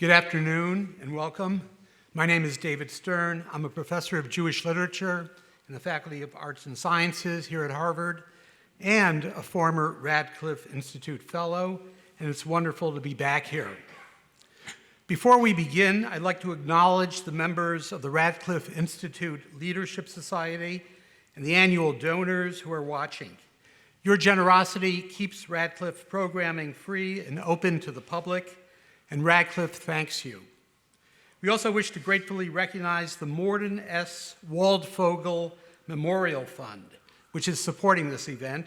Good afternoon and welcome. My name is David Stern. I'm a professor of Jewish literature in the Faculty of Arts and Sciences here at Harvard and a former Radcliffe Institute fellow, and it's wonderful to be back here. Before we begin, I'd like to acknowledge the members of the Radcliffe Institute Leadership Society and the annual donors who are watching. Your generosity keeps Radcliffe programming free and open to the public, and Radcliffe thanks you. We also wish to gratefully recognize the Morden S. Waldvogel Memorial Fund, which is supporting this event,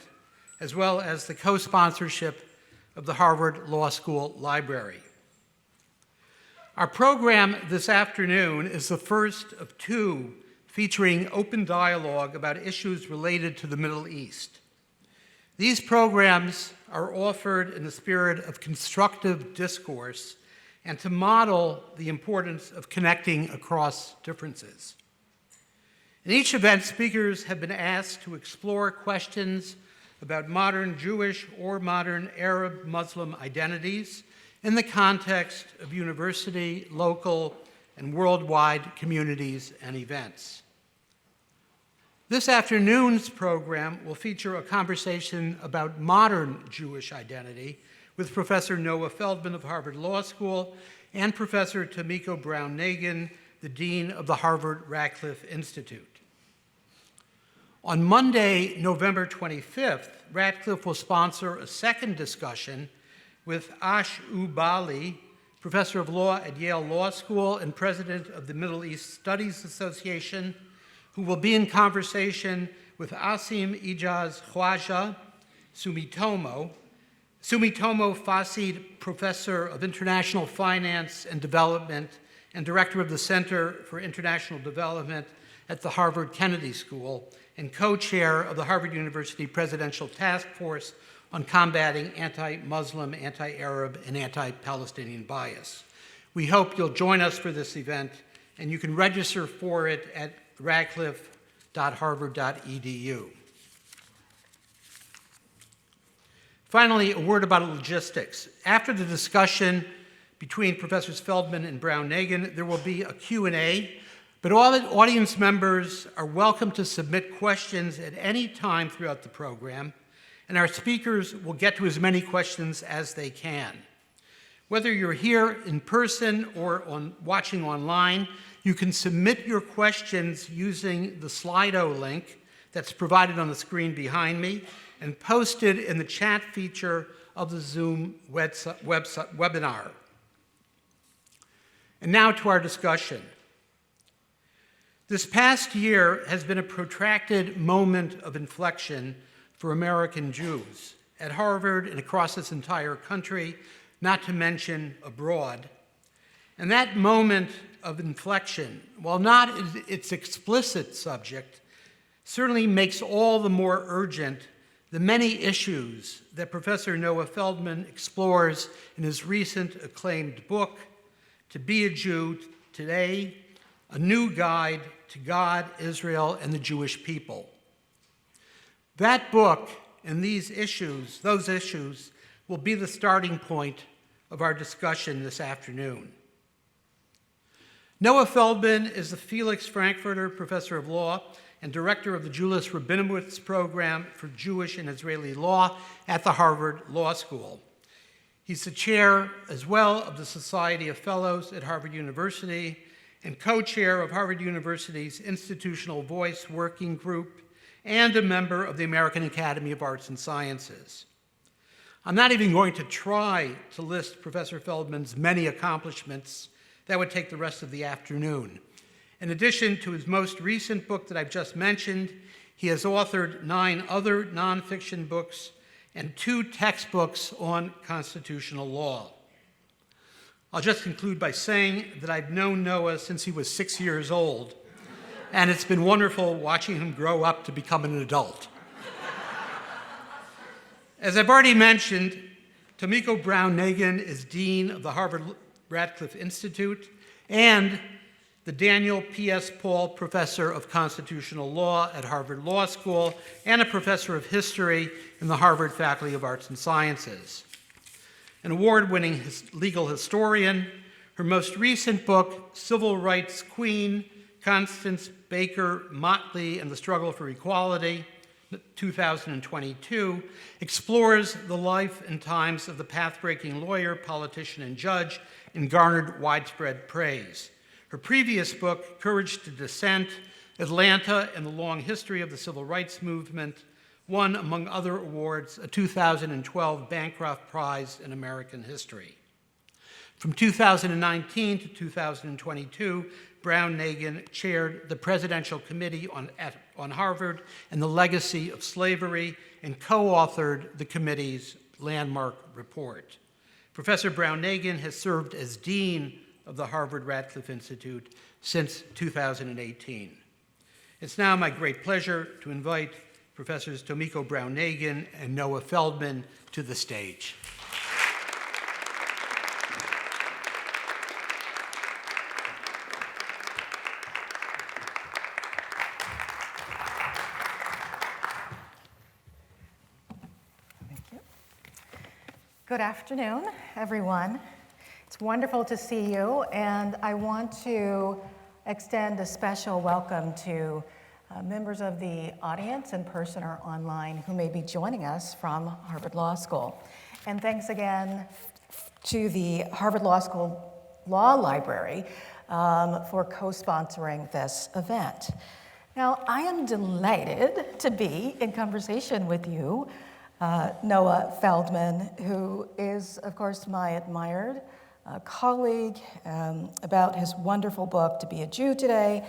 as well as the co-sponsorship of the Harvard Law School Library. Our program this afternoon is the first of two featuring open dialogue about issues related to the Middle East. These programs are offered in the spirit of constructive discourse and to model the importance of connecting across differences. In each event, speakers have been asked to explore questions about modern Jewish or modern Arab Muslim identities in the context of university, local, and worldwide communities and events. This afternoon's program will feature a conversation about modern Jewish identity with Professor Noah Feldman of Harvard Law School and Professor Tomiko Brown-Nagin, the Dean of the Harvard Radcliffe Institute. On Monday, November 25th, Radcliffe will sponsor a second discussion with Aslı Ü, Bâli, Professor of Law at Yale Law School and President of the Middle East Studies Association, who will be in conversation with Asim Ijaz Khwaja, Sumitomo-FASID Professor of International Finance and Development and Director of the Center for International Development at the Harvard Kennedy School, and co-chair of the Harvard University Presidential Task Force on combating anti-Muslim, anti-Arab, and anti-Palestinian bias. We hope you'll join us for this event, and you can register for it at radcliffe.harvard.edu. Finally, a word about logistics. After the discussion between Professors Feldman and Brown-Nagin, there will be a Q&A, but all the audience members are welcome to submit questions at any time throughout the program, and our speakers will get to as many questions as they can. Whether you're here in person or watching online, you can submit your questions using the Slido link that's provided on the screen behind me and posted in the chat feature of the Zoom webinar. And now to our discussion. This past year has been a protracted moment of inflection for American Jews at Harvard and across this entire country, not to mention abroad. And that moment of inflection, while not its explicit subject, certainly makes all the more urgent the many issues that Professor Noah Feldman explores in his recent acclaimed book, To Be a Jew Today, A New Guide to God, Israel, and the Jewish People. That book and those issues, will be the starting point of our discussion this afternoon. Noah Feldman is the Felix Frankfurter Professor of Law and Director of the Julis Rabinowitz Program for Jewish and Israeli Law at the Harvard Law School. He's the chair as well of the Society of Fellows at Harvard University and co-chair of Harvard University's Institutional Voice Working Group and a member of the American Academy of Arts and Sciences. I'm not even going to try to list Professor Feldman's many accomplishments. That would take the rest of the afternoon. In addition to his most recent book that I've just mentioned, he has authored 9 other nonfiction books and 2 textbooks on constitutional law. I'll just conclude by saying that I've known Noah since he was 6 years old, and it's been wonderful watching him grow up to become an adult. As I've already mentioned, Tomiko Brown-Nagin is Dean of the Harvard Radcliffe Institute and the Daniel P.S. Paul Professor of Constitutional Law at Harvard Law School and a Professor of History in the Harvard Faculty of Arts and Sciences. An award-winning legal historian, Her most recent book, Civil Rights Queen, Constance Baker Motley and the Struggle for Equality, 2022, explores the life and times of the path-breaking lawyer, politician, and judge, and garnered widespread praise. Her previous book, Courage to Dissent, Atlanta and the Long History of the Civil Rights Movement, won, among other awards, a 2012 Bancroft Prize in American History. From 2019 to 2022, Brown-Nagin chaired the Presidential Committee on Harvard and the Legacy of Slavery and co-authored the committee's landmark report. Professor Brown-Nagin has served as Dean of the Harvard Radcliffe Institute since 2018. It's now my great pleasure to invite Professors Tomiko Brown-Nagin and Noah Feldman to the stage. Good afternoon, everyone. It's wonderful to see you, and I want to extend a special welcome to members of the audience in person or online who may be joining us from Harvard Law School. And thanks again to the Harvard Law School Law Library for co-sponsoring this event. Now, I am delighted to be in conversation with you, Noah Feldman, who is, of course, my admired colleague, about his wonderful book, To Be a Jew Today.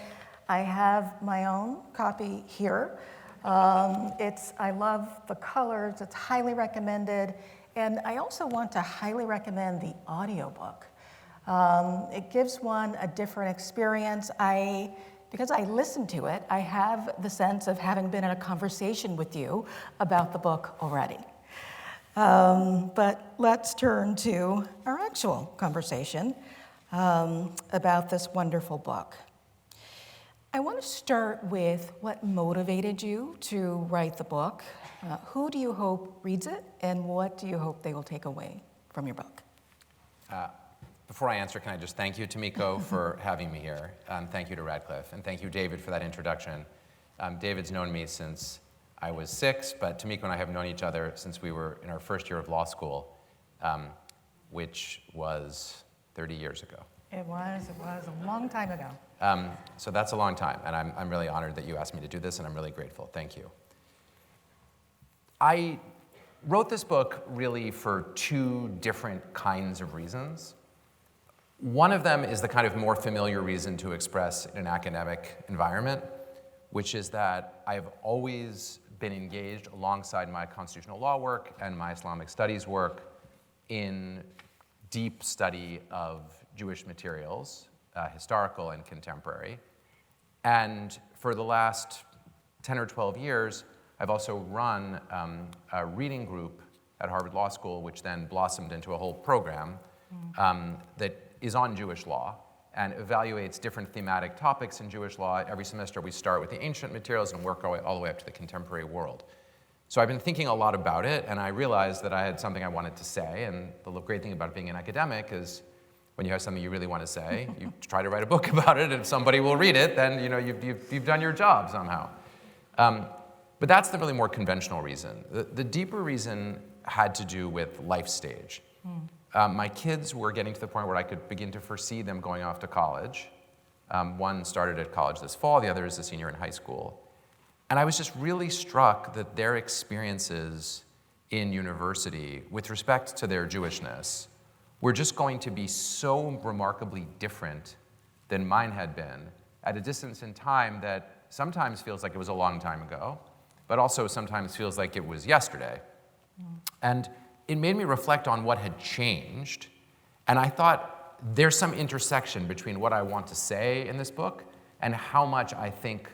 I have my own copy here. I love the colors, it's highly recommended, and I also want to highly recommend the audiobook. It gives one a different experience. Because I listened to it, I have the sense of having been in a conversation with you about the book already. But let's turn to our actual conversation about this wonderful book. I want to start with what motivated you to write the book. Who do you hope reads it, and what do you hope they will take away from your book? Before I answer, can I just thank you, Tomiko, for having me here. Thank you to Radcliffe, and thank you, David, for that introduction. David's known me since I was 6, but Tomiko and I have known each other since we were in our first year of law school, which was 30 years ago. It was a long time ago. So that's a long time, and I'm really honored that you asked me to do this, and I'm really grateful. Thank you. I wrote this book really for 2 different kinds of reasons. One of them is the kind of more familiar reason to express in an academic environment, which is that I've always been engaged alongside my constitutional law work and my Islamic studies work in deep study of Jewish materials, historical and contemporary. And for the last 10 or 12 years, I've also run a reading group at Harvard Law School, which then blossomed into a whole program that is on Jewish law and evaluates different thematic topics in Jewish law. Every semester we start with the ancient materials and work our way all the way up to the contemporary world. So I've been thinking a lot about it, and I realized that I had something I wanted to say, and the great thing about being an academic is when you have something you really want to say, you try to write a book about it, and if somebody will read it, then you've done your job somehow. But that's the really more conventional reason. The deeper reason had to do with life stage. My kids were getting to the point where I could begin to foresee them going off to college. One started at college this fall, the other is a senior in high school. And I was just really struck that their experiences in university with respect to their Jewishness were just going to be so remarkably different than mine had been at a distance in time that sometimes feels like it was a long time ago, but also sometimes feels like it was yesterday. And it made me reflect on what had changed, and I thought there's some intersection between what I want to say in this book and how much I think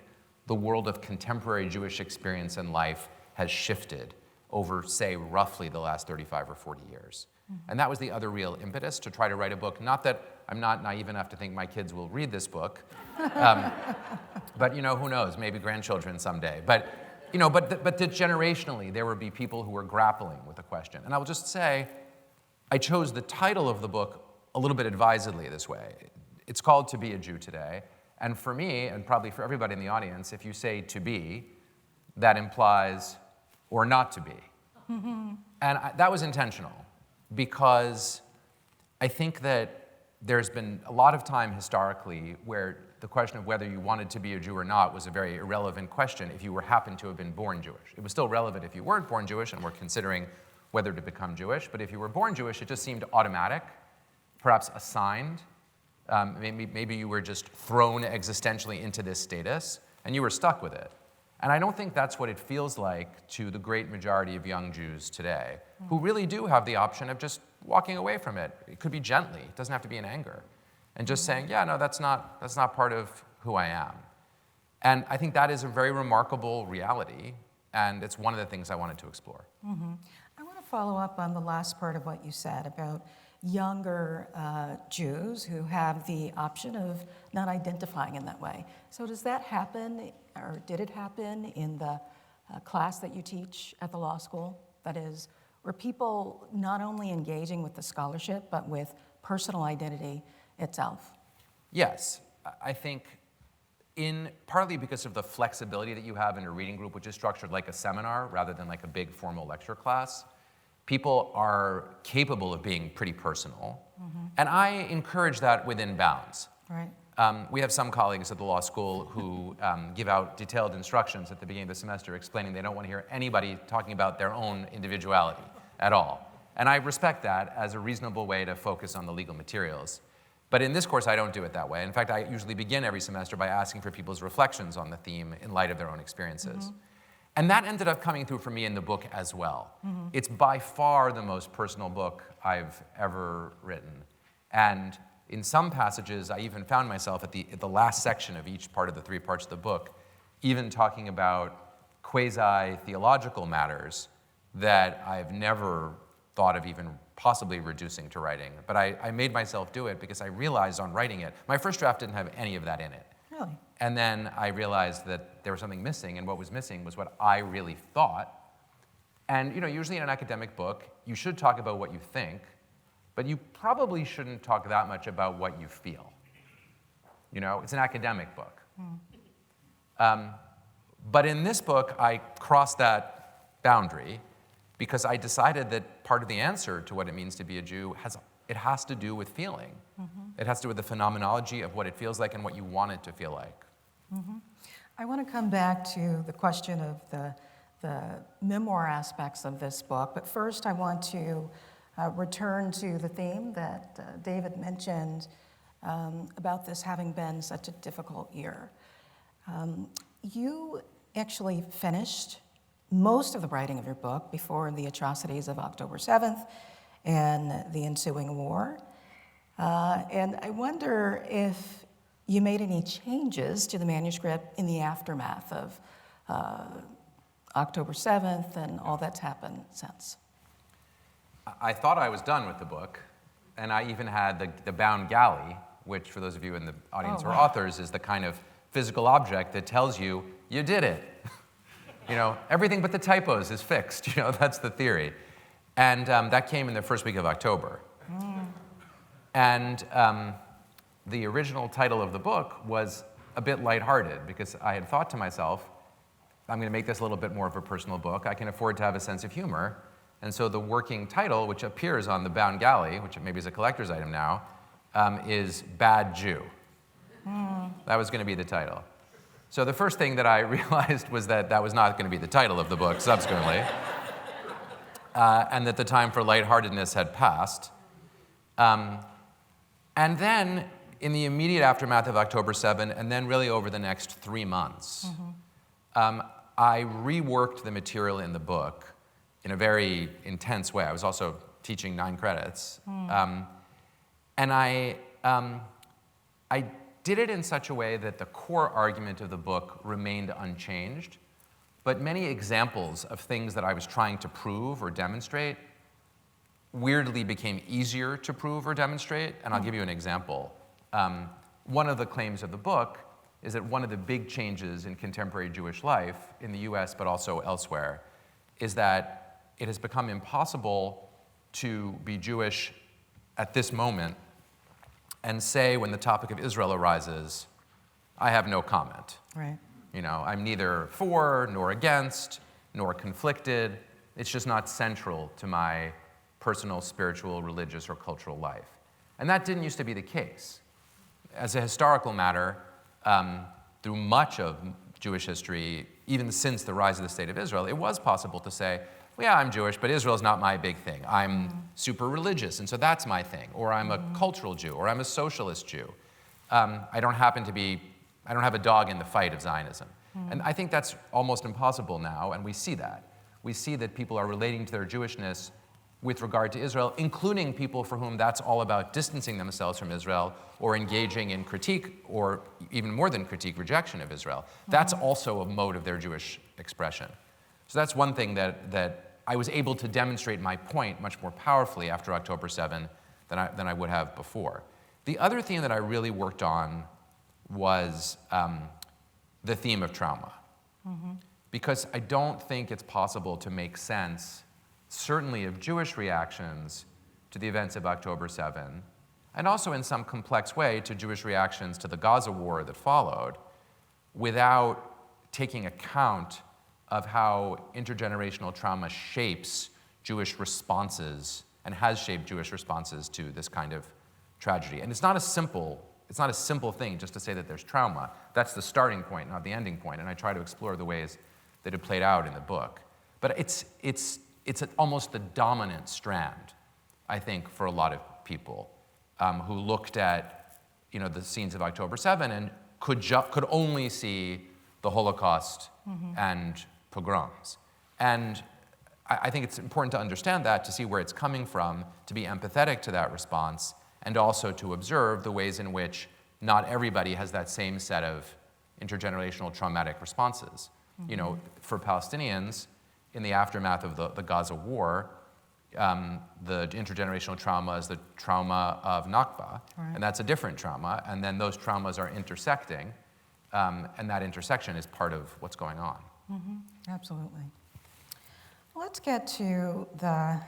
the world of contemporary Jewish experience and life has shifted over, say, roughly the last 35 or 40 years. And that was the other real impetus to try to write a book. Not that I'm not naive enough to think my kids will read this book, but who knows, maybe grandchildren someday. But that generationally, there would be people who were grappling with the question. And I will just say, I chose the title of the book a little bit advisedly this way. It's called To Be a Jew Today. And for me, and probably for everybody in the audience, if you say to be, that implies or not to be. And that was intentional, because I think that there's been a lot of time historically where the question of whether you wanted to be a Jew or not was a very irrelevant question if you happened to have been born Jewish. It was still relevant if you weren't born Jewish and were considering whether to become Jewish, but if you were born Jewish, it just seemed automatic, perhaps assigned. Maybe you were just thrown existentially into this status, and you were stuck with it. And I don't think that's what it feels like to the great majority of young Jews today, who really do have the option of just walking away from it. It could be gently, it doesn't have to be in anger, and just saying, yeah, no, that's not part of who I am. And I think that is a very remarkable reality, and it's one of the things I wanted to explore. I want to follow up on the last part of what you said about younger Jews who have the option of not identifying in that way. So does that happen, or did it happen in the class that you teach at the law school? That is, were people not only engaging with the scholarship, but with personal identity itself? Yes, I think partly because of the flexibility that you have in a reading group, which is structured like a seminar rather than like a big formal lecture class, people are capable of being pretty personal. And I encourage that within bounds. Right. We have some colleagues at the law school who give out detailed instructions at the beginning of the semester explaining they don't want to hear anybody talking about their own individuality at all. And I respect that as a reasonable way to focus on the legal materials. But in this course, I don't do it that way. In fact, I usually begin every semester by asking for people's reflections on the theme in light of their own experiences. And that ended up coming through for me in the book as well. It's by far the most personal book I've ever written. And in some passages, I even found myself at the last section of each part of the 3 parts of the book, even talking about quasi-theological matters that I've never thought of even possibly reducing to writing. But I made myself do it because I realized on writing it, my first draft didn't have any of that in it. Really? And then I realized that there was something missing, and what was missing was what I really thought. And usually in an academic book, you should talk about what you think, but you probably shouldn't talk that much about what you feel. It's an academic book. But in this book, I crossed that boundary because I decided that part of the answer to what it means to be a Jew has to do with feeling. It has to do with the phenomenology of what it feels like and what you want it to feel like. I want to come back to the question of the memoir aspects of this book, but first I want to return to the theme that David mentioned about this having been such a difficult year. You actually finished most of the writing of your book before the atrocities of October 7th and the ensuing war. And I wonder if you made any changes to the manuscript in the aftermath of October 7th and all that's happened since. I thought I was done with the book, and I even had the bound galley, which for those of you in the audience who are authors is the kind of physical object that tells you you did it. Everything but the typos is fixed. That's the theory. And that came in the first week of October. And the original title of the book was a bit lighthearted because I had thought to myself, I'm going to make this a little bit more of a personal book. I can afford to have a sense of humor. And so the working title, which appears on the bound galley, which maybe is a collector's item now, is Bad Jew. That was going to be the title. So the first thing that I realized was that was not going to be the title of the book subsequently, and that the time for lightheartedness had passed. And then, in the immediate aftermath of October 7, and then really over the next 3 months, I reworked the material in the book in a very intense way. I was also teaching 9 credits. And I did it in such a way that the core argument of the book remained unchanged, but many examples of things that I was trying to prove or demonstrate weirdly became easier to prove or demonstrate, and I'll give you an example. One of the claims of the book is that one of the big changes in contemporary Jewish life in the US, but also elsewhere, is that it has become impossible to be Jewish at this moment and say when the topic of Israel arises, I have no comment. Right. You know, I'm neither for nor against nor conflicted. It's just not central to my personal, spiritual, religious, or cultural life. And that didn't used to be the case. As a historical matter, through much of Jewish history, even since the rise of the State of Israel, it was possible to say, well, yeah, I'm Jewish, but Israel's not my big thing. I'm super religious, and so that's my thing. Or I'm a cultural Jew, or I'm a socialist Jew. I don't have a dog in the fight of Zionism. And I think that's almost impossible now, and we see that. We see that people are relating to their Jewishness with regard to Israel, including people for whom that's all about distancing themselves from Israel or engaging in critique, or even more than critique, rejection of Israel. That's also a mode of their Jewish expression. So that's one thing that I was able to demonstrate my point much more powerfully after October 7 than I would have before. The other theme that I really worked on was the theme of trauma. Because I don't think it's possible to make sense, certainly of Jewish reactions to the events of October 7, and also in some complex way to Jewish reactions to the Gaza war that followed, without taking account of how intergenerational trauma shapes Jewish responses and has shaped Jewish responses to this kind of tragedy. And it's not a simple thing just to say that there's trauma. That's the starting point, not the ending point, and I try to explore the ways that it played out in the book. But it's almost the dominant strand, I think, for a lot of people who looked at the scenes of October 7 and could only see the Holocaust and pogroms. And I think it's important to understand that, to see where it's coming from, to be empathetic to that response, and also to observe the ways in which not everybody has that same set of intergenerational traumatic responses. For Palestinians, in the aftermath of the Gaza war, the intergenerational trauma is the trauma of Nakba, and that's a different trauma, and then those traumas are intersecting, and that intersection is part of what's going on. Absolutely. Let's get to the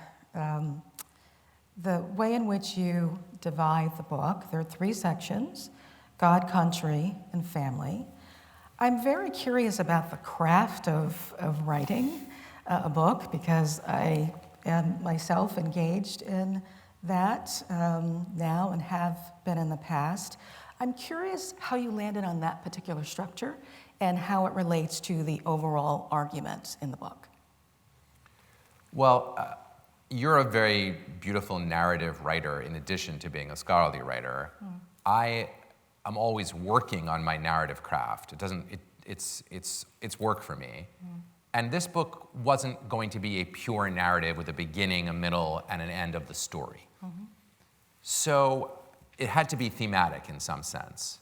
way in which you divide the book. There are 3 sections: God, country, and family. I'm very curious about the craft of writing a book, because I am myself engaged in that now and have been in the past. I'm curious how you landed on that particular structure and how it relates to the overall argument in the book. Well, you're a very beautiful narrative writer in addition to being a scholarly writer. I'm always working on my narrative craft. It's work for me. And this book wasn't going to be a pure narrative with a beginning, a middle, and an end of the story. So it had to be thematic in some sense.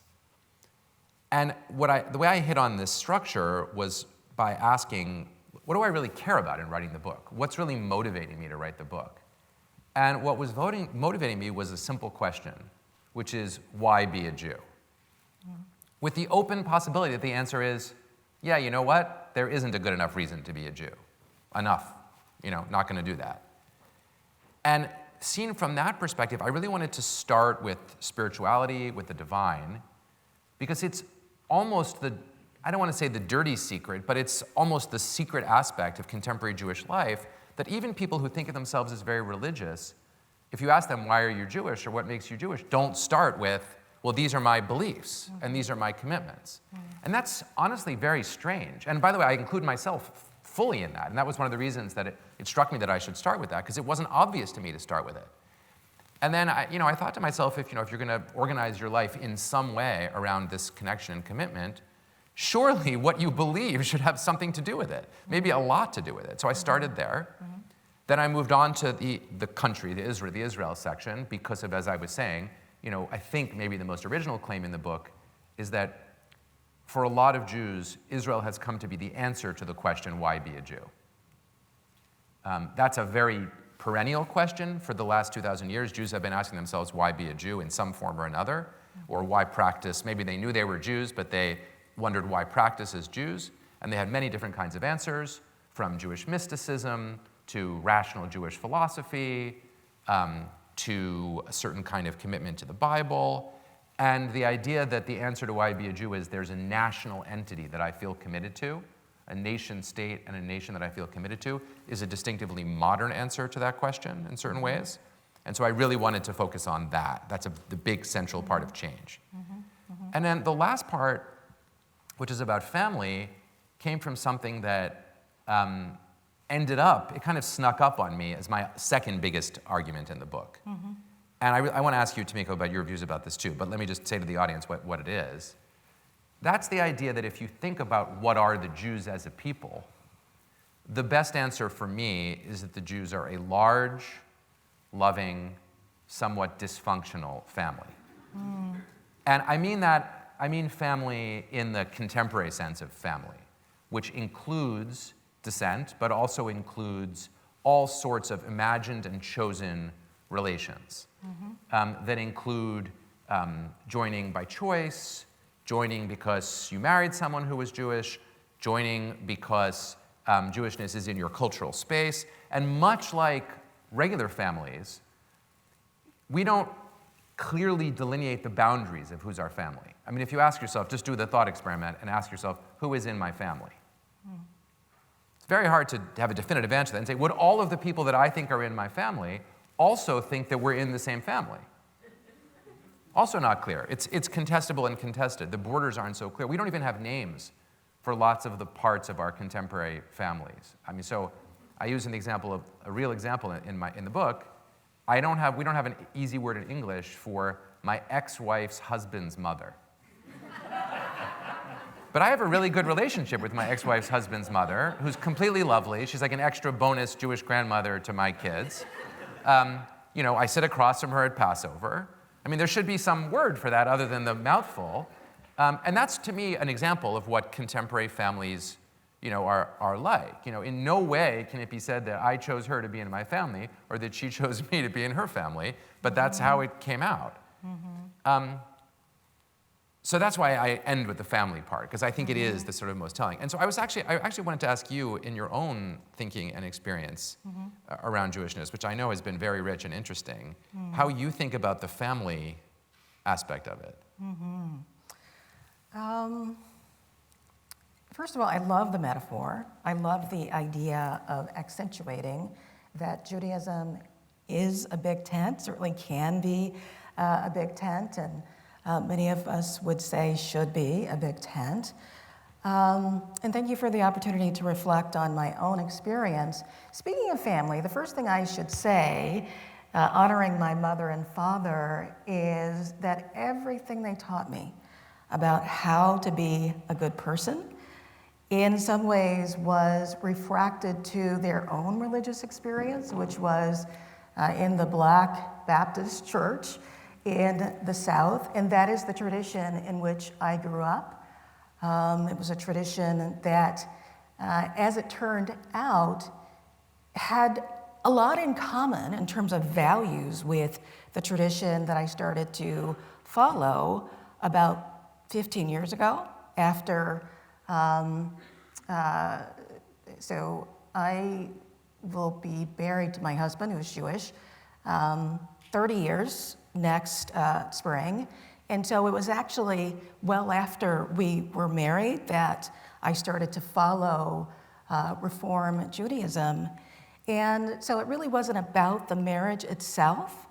And the way I hit on this structure was by asking, what do I really care about in writing the book? What's really motivating me to write the book? And what was motivating me was a simple question, which is, why be a Jew? With the open possibility that the answer is, yeah, you know what? There isn't a good enough reason to be a Jew. Enough. Not going to do that. And seen from that perspective, I really wanted to start with spirituality, with the divine, because it's almost I don't want to say the dirty secret, but it's almost the secret aspect of contemporary Jewish life that even people who think of themselves as very religious, if you ask them, why are you Jewish or what makes you Jewish, don't start with, well, these are my beliefs and these are my commitments. And that's honestly very strange. And by the way, I include myself fully in that. And that was one of the reasons that it struck me that I should start with that, because it wasn't obvious to me to start with it. And then I thought to myself, if you're going to organize your life in some way around this connection and commitment, surely what you believe should have something to do with it, maybe a lot to do with it. So I started there. Then I moved on to the country, the Israel section, because of, as I was saying, I think maybe the most original claim in the book is that for a lot of Jews, Israel has come to be the answer to the question, why be a Jew? That's a very perennial question. For the last 2,000 years, Jews have been asking themselves, why be a Jew in some form or another? Or why practice? Maybe they knew they were Jews, but they wondered why practice as Jews. And they had many different kinds of answers, from Jewish mysticism to rational Jewish philosophy, to a certain kind of commitment to the Bible, and the idea that the answer to why I be a Jew is there's a national entity that I feel committed to, a nation state and a nation that I feel committed to, is a distinctively modern answer to that question in certain ways. And so I really wanted to focus on that. That's the big central part of change. And then the last part, which is about family, came from something that ended up, it kind of snuck up on me as my second biggest argument in the book. And I want to ask you, Tomiko, about your views about this too, but let me just say to the audience what it is. That's the idea that if you think about what are the Jews as a people, the best answer for me is that the Jews are a large, loving, somewhat dysfunctional family. And I mean family in the contemporary sense of family, which includes descent, but also includes all sorts of imagined and chosen relations that include joining by choice, joining because you married someone who was Jewish, joining because Jewishness is in your cultural space. And much like regular families, we don't clearly delineate the boundaries of who's our family. I mean, if you ask yourself, just do the thought experiment and ask yourself, who is in my family? It's very hard to have a definitive answer to that and say, would all of the people that I think are in my family also think that we're in the same family? Also not clear. It's contestable and contested. The borders aren't so clear. We don't even have names for lots of the parts of our contemporary families. I mean, so I use a real example in the book. We don't have an easy word in English for my ex-wife's husband's mother. But I have a really good relationship with my ex-wife's husband's mother, who's completely lovely. She's like an extra bonus Jewish grandmother to my kids. I sit across from her at Passover. I mean, there should be some word for that other than the mouthful. And that's, to me, an example of what contemporary families, are like. In no way can it be said that I chose her to be in my family or that she chose me to be in her family, but that's how it came out. So that's why I end with the family part, because I think it is the sort of most telling. And so I actually wanted to ask you, in your own thinking and experience around Jewishness, which I know has been very rich and interesting, how you think about the family aspect of it. First of all, I love the metaphor. I love the idea of accentuating that Judaism is a big tent, certainly can be a big tent, and many of us would say should be a big tent. And thank you for the opportunity to reflect on my own experience. Speaking of family, the first thing I should say, honoring my mother and father, is that everything they taught me about how to be a good person in some ways was refracted to their own religious experience, which was in the Black Baptist Church in the South, and that is the tradition in which I grew up. It was a tradition that, as it turned out, had a lot in common in terms of values with the tradition that I started to follow about 15 years ago after. So I will be married to my husband, who is Jewish, 30 years next spring. And so it was actually well after we were married that I started to follow Reform Judaism. And so it really wasn't about the marriage itself.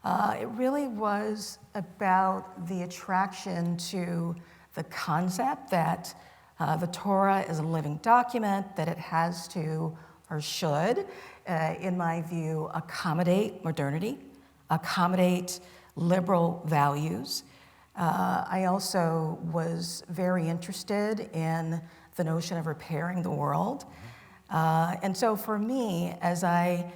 It really was about the attraction to the concept that the Torah is a living document, that it has to, or should, in my view, accommodate modernity, accommodate liberal values. I also was very interested in the notion of repairing the world. And so for me, as I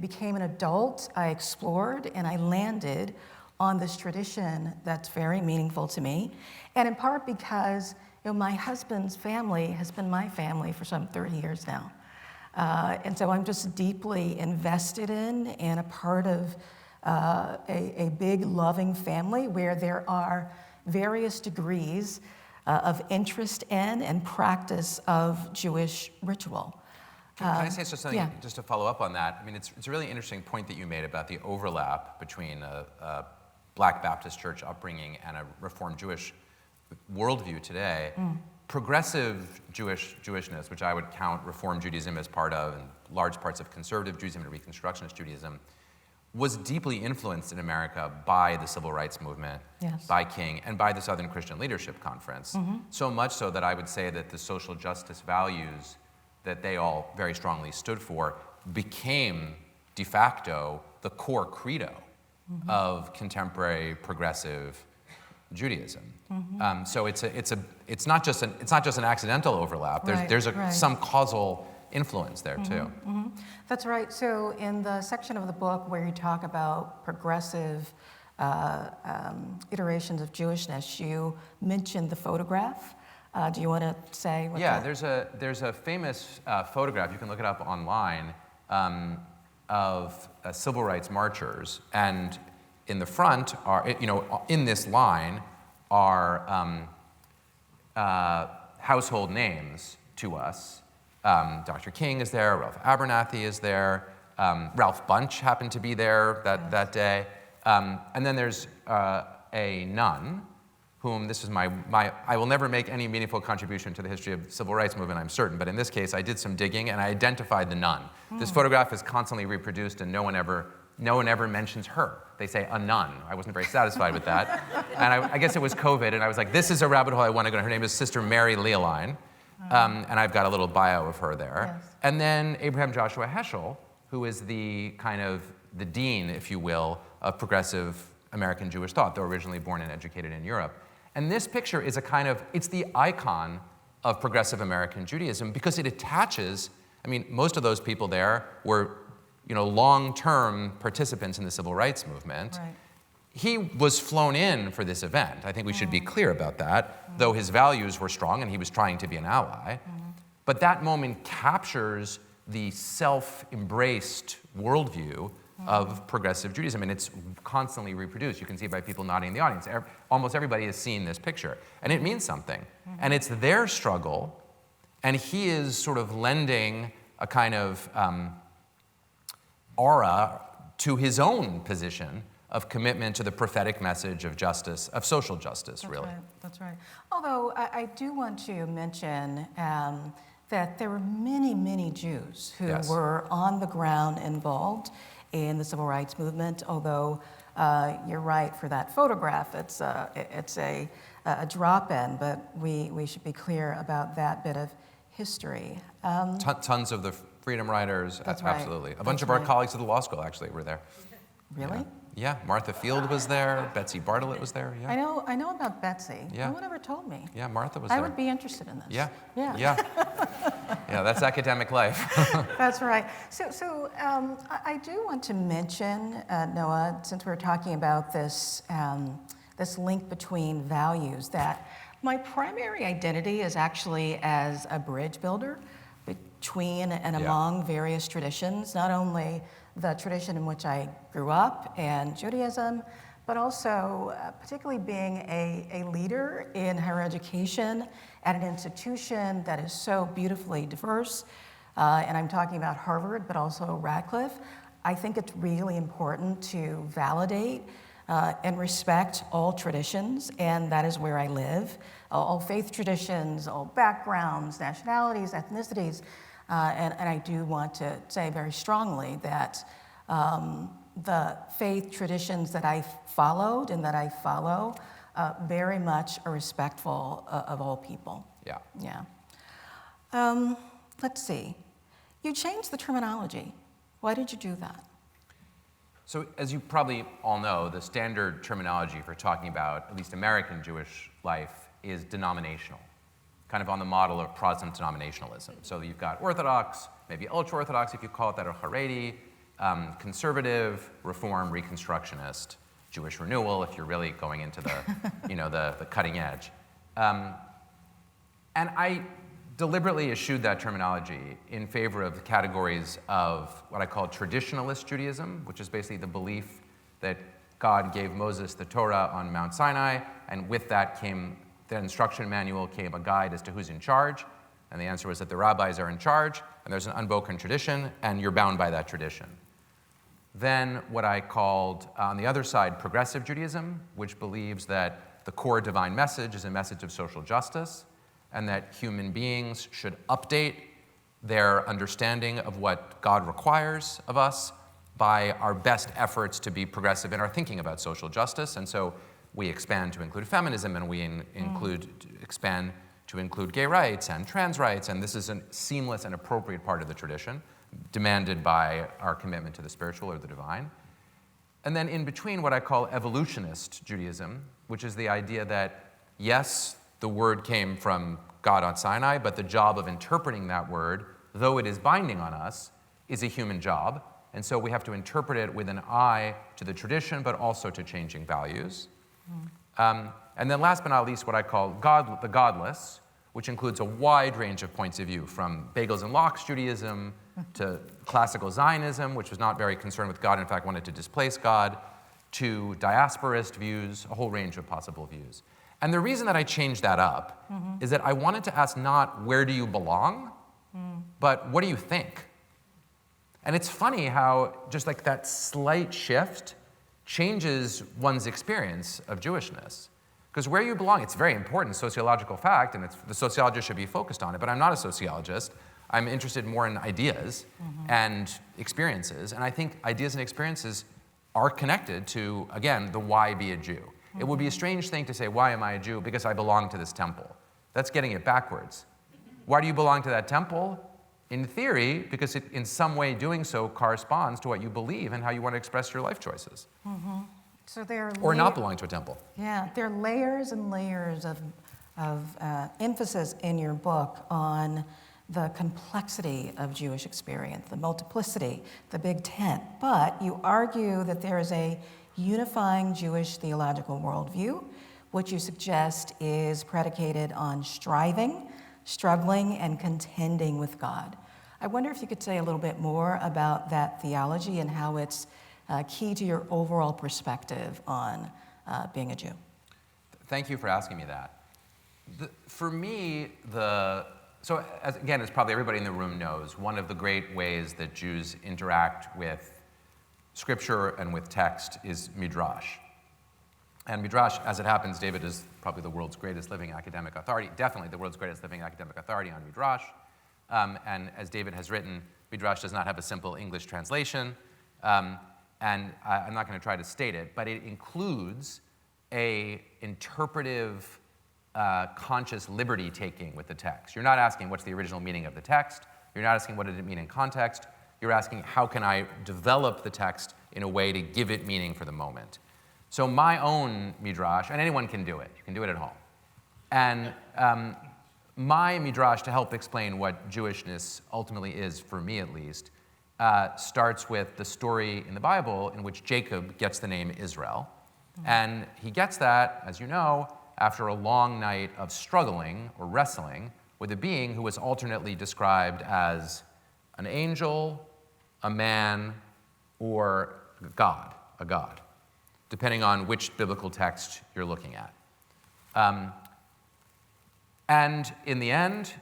became an adult, I explored and I landed on this tradition that's very meaningful to me. And in part because my husband's family has been my family for some 30 years now. And so I'm just deeply invested in and a part of a big loving family where there are various degrees of interest in and practice of Jewish ritual. Can I say something yeah. just to follow up on that? I mean, it's a really interesting point that you made about the overlap between a Black Baptist church upbringing and a Reformed Jewish worldview today. Progressive Jewishness, which I would count Reformed Judaism as part of, and large parts of conservative Judaism and Reconstructionist Judaism, was deeply influenced in America by the Civil Rights Movement, Yes. by King, and by the Southern Christian Leadership Conference. So much so that I would say that the social justice values that they all very strongly stood for became de facto the core credo of contemporary progressive Judaism. So it's not just an accidental overlap. There's some causal influence there too. That's right. So in the section of the book where you talk about progressive iterations of Jewishness, you mentioned the photograph. Do you want to say what Yeah, that? there's a famous photograph, you can look it up online, of civil rights marchers, and in the front are, in this line are household names to us. Dr. King is there, Ralph Abernathy is there, Ralph Bunch happened to be there that day, and then there's a nun whom this is I will never make any meaningful contribution to the history of the civil rights movement, I'm certain, but in this case I did some digging and I identified the nun. This photograph is constantly reproduced and no one ever mentions her. They say a nun. I wasn't very satisfied with that. And I guess it was COVID and I was like, this is a rabbit hole I want to go down. Her name is Sister Mary Leoline, and I've got a little bio of her there. Yes. And then Abraham Joshua Heschel, who is the dean, if you will, of progressive American Jewish thought, though originally born and educated in Europe. And this picture is it's the icon of progressive American Judaism because it attaches, most of those people there were, long-term participants in the civil rights movement. Right. He was flown in for this event. I think we should be clear about that, though his values were strong and he was trying to be an ally. But that moment captures the self-embraced worldview of progressive Judaism, and it's constantly reproduced. You can see it by people nodding in the audience. Almost everybody has seen this picture, and it means something. And it's their struggle, and he is sort of lending a kind of aura to his own position of commitment to the prophetic message of justice, of social justice, really. That's right. Although I do want to mention that there were many, many Jews who Yes. were on the ground involved in the civil rights movement, although you're right, for that photograph, it's a drop-in, but we should be clear about that bit of history. Tons of the freedom riders, That's right. absolutely. A That's bunch of our right. colleagues at the law school actually were there. Really? Yeah, Martha Field was there, Betsy Bartlett was there, yeah. I know about Betsy. Yeah. No one ever told me. Yeah, Martha was I there. would be interested in this. Yeah. Yeah. Yeah, that's academic life. That's right. So I do want to mention, Noah, since we're talking about this, this link between values, that my primary identity is actually as a bridge builder between and among various traditions, not only the tradition in which I grew up and Judaism, but also particularly being a leader in higher education at an institution that is so beautifully diverse, and I'm talking about Harvard, but also Radcliffe. I think it's really important to validate and respect all traditions, and that is where I live. All faith traditions, all backgrounds, nationalities, ethnicities, and I do want to say very strongly that the faith traditions that I followed and that I follow very much are respectful of all people. Yeah. Yeah. Let's see. You changed the terminology. Why did you do that? So as you probably all know, the standard terminology for talking about at least American Jewish life is denominational, kind of on the model of Protestant denominationalism. So you've got Orthodox, maybe ultra-Orthodox if you call it that, or Haredi, conservative, Reform, Reconstructionist, Jewish renewal if you're really going into the, the cutting edge. And I deliberately eschewed that terminology in favor of the categories of what I call traditionalist Judaism, which is basically the belief that God gave Moses the Torah on Mount Sinai, and with that came the instruction manual, came a guide as to who's in charge. And the answer was that the rabbis are in charge, and there's an unbroken tradition, and you're bound by that tradition. Then what I called, on the other side, progressive Judaism, which believes that the core divine message is a message of social justice, and that human beings should update their understanding of what God requires of us by our best efforts to be progressive in our thinking about social justice. And so we expand to include feminism, and we expand to include gay rights and trans rights, and this is a seamless and appropriate part of the tradition, demanded by our commitment to the spiritual or the divine. And then in between, what I call evolutionist Judaism, which is the idea that, yes, the word came from God on Sinai, but the job of interpreting that word, though it is binding on us, is a human job. And so we have to interpret it with an eye to the tradition, but also to changing values. And then last but not least, what I call the godless, which includes a wide range of points of view, from Bagels and Locke's Judaism to classical Zionism, which was not very concerned with God, in fact wanted to displace God, to diasporist views, a whole range of possible views. And the reason that I changed that up is that I wanted to ask not where do you belong, but what do you think? And it's funny how just like that slight shift changes one's experience of Jewishness. Because where you belong, it's a very important sociological fact, and the sociologist should be focused on it, but I'm not a sociologist. I'm interested more in ideas and experiences, and I think ideas and experiences are connected to, again, the why be a Jew. It would be a strange thing to say, why am I a Jew? Because I belong to this temple. That's getting it backwards. Why do you belong to that temple? In theory, because it, in some way doing so corresponds to what you believe and how you want to express your life choices. So there are Or not belong to a temple. Yeah, there are layers and layers of emphasis in your book on the complexity of Jewish experience, the multiplicity, the big tent. But you argue that there is a unifying Jewish theological worldview, which you suggest is predicated on striving, struggling, and contending with God. I wonder if you could say a little bit more about that theology and how it's key to your overall perspective on being a Jew. Thank you for asking me that. For me, so as probably everybody in the room knows, one of the great ways that Jews interact with scripture and with text is midrash. And midrash, as it happens, David is probably the world's greatest living academic authority, definitely the world's greatest living academic authority on midrash. And as David has written, midrash does not have a simple English translation. And I'm not going to try to state it, but it includes a interpretive, conscious liberty-taking with the text. You're not asking what's the original meaning of the text. You're not asking what did it mean in context. You're asking how can I develop the text in a way to give it meaning for the moment. So my own midrash, and anyone can do it. You can do it at home. And my midrash, to help explain what Jewishness ultimately is, for me at least, starts with the story in the Bible in which Jacob gets the name Israel. And he gets that, as you know, after a long night of struggling or wrestling with a being who was alternately described as an angel, a man, or God, a god, depending on which biblical text you're looking at. And in the end,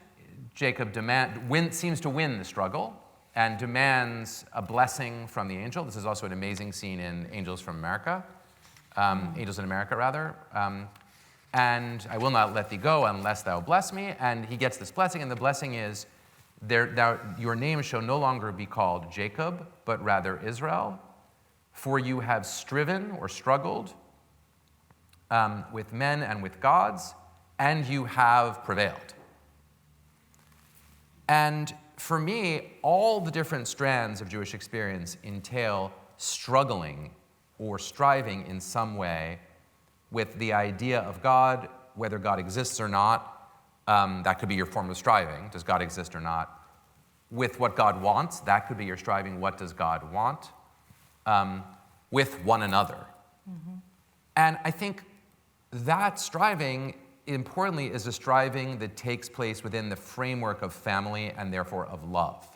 Jacob seems to win the struggle and demands a blessing from the angel. This is also an amazing scene in Angels in America, rather. And I will not let thee go unless thou bless me. And he gets this blessing, and the blessing is, your name shall no longer be called Jacob, but rather Israel, for you have striven or struggled with men and with gods, and you have prevailed. And for me, all the different strands of Jewish experience entail struggling or striving in some way with the idea of God, whether God exists or not. That could be your form of striving. Does God exist or not? With what God wants, that could be your striving. What does God want? With one another. And I think that striving, importantly, is a striving that takes place within the framework of family and therefore of love.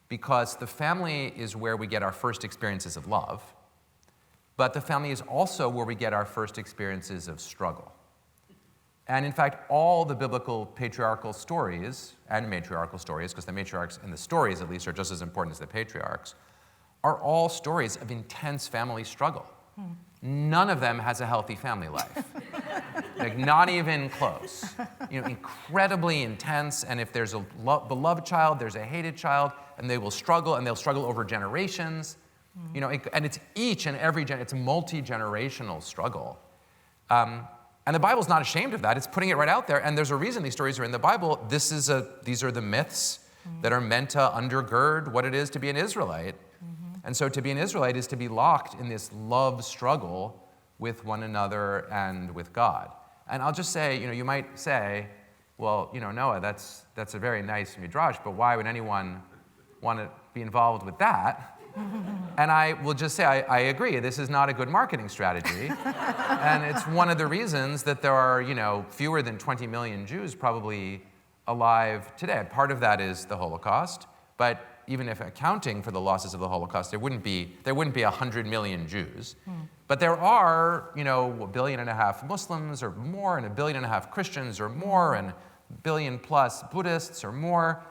Because the family is where we get our first experiences of love, but the family is also where we get our first experiences of struggle. And in fact, all the biblical patriarchal stories and matriarchal stories, because the matriarchs in the stories at least are just as important as the patriarchs, are all stories of intense family struggle. None of them has a healthy family life. Like, not even close. Incredibly intense, and if there's a beloved child, there's a hated child, and they will struggle, and they'll struggle over generations. And it's each and every it's a multi-generational struggle. And the Bible's not ashamed of that. It's putting it right out there, and there's a reason these stories are in the Bible. These are the myths that are meant to undergird what it is to be an Israelite. And so to be an Israelite is to be locked in this love struggle with one another and with God. And I'll just say, you might say, well, Noah, that's a very nice midrash, but why would anyone want to be involved with that? And I will just say, I agree, this is not a good marketing strategy. And it's one of the reasons that there are, fewer than 20 million Jews probably alive today. Part of that is the Holocaust, but even if accounting for the losses of the Holocaust, there wouldn't be 100 million Jews. But there are, 1.5 billion Muslims or more, and 1.5 billion Christians or more, and 1 billion plus Buddhists or more.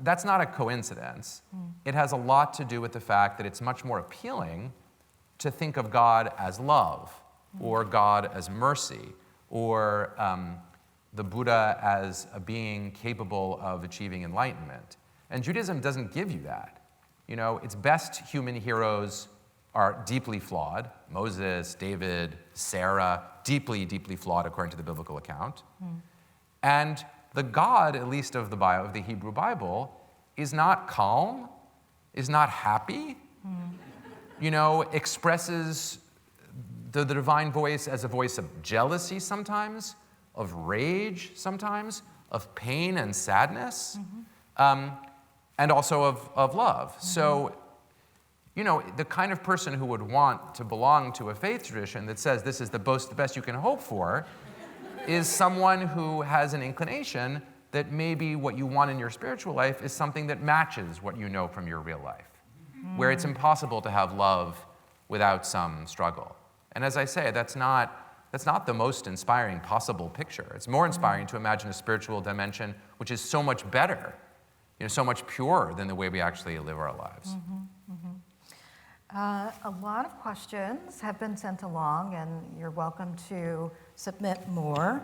That's not a coincidence. It has a lot to do with the fact that it's much more appealing to think of God as love, or God as mercy, or the Buddha as a being capable of achieving enlightenment. And Judaism doesn't give you that. Its best human heroes are deeply flawed. Moses, David, Sarah, deeply, deeply flawed according to the biblical account. And the God, at least of the Hebrew Bible, is not calm, is not happy, expresses the divine voice as a voice of jealousy sometimes, of rage sometimes, of pain and sadness. And also of love. So, the kind of person who would want to belong to a faith tradition that says this is the best you can hope for is someone who has an inclination that maybe what you want in your spiritual life is something that matches what you know from your real life, where it's impossible to have love without some struggle. And as I say, that's not the most inspiring possible picture. It's more inspiring to imagine a spiritual dimension which is so much better, so much purer than the way we actually live our lives. A lot of questions have been sent along, and you're welcome to submit more.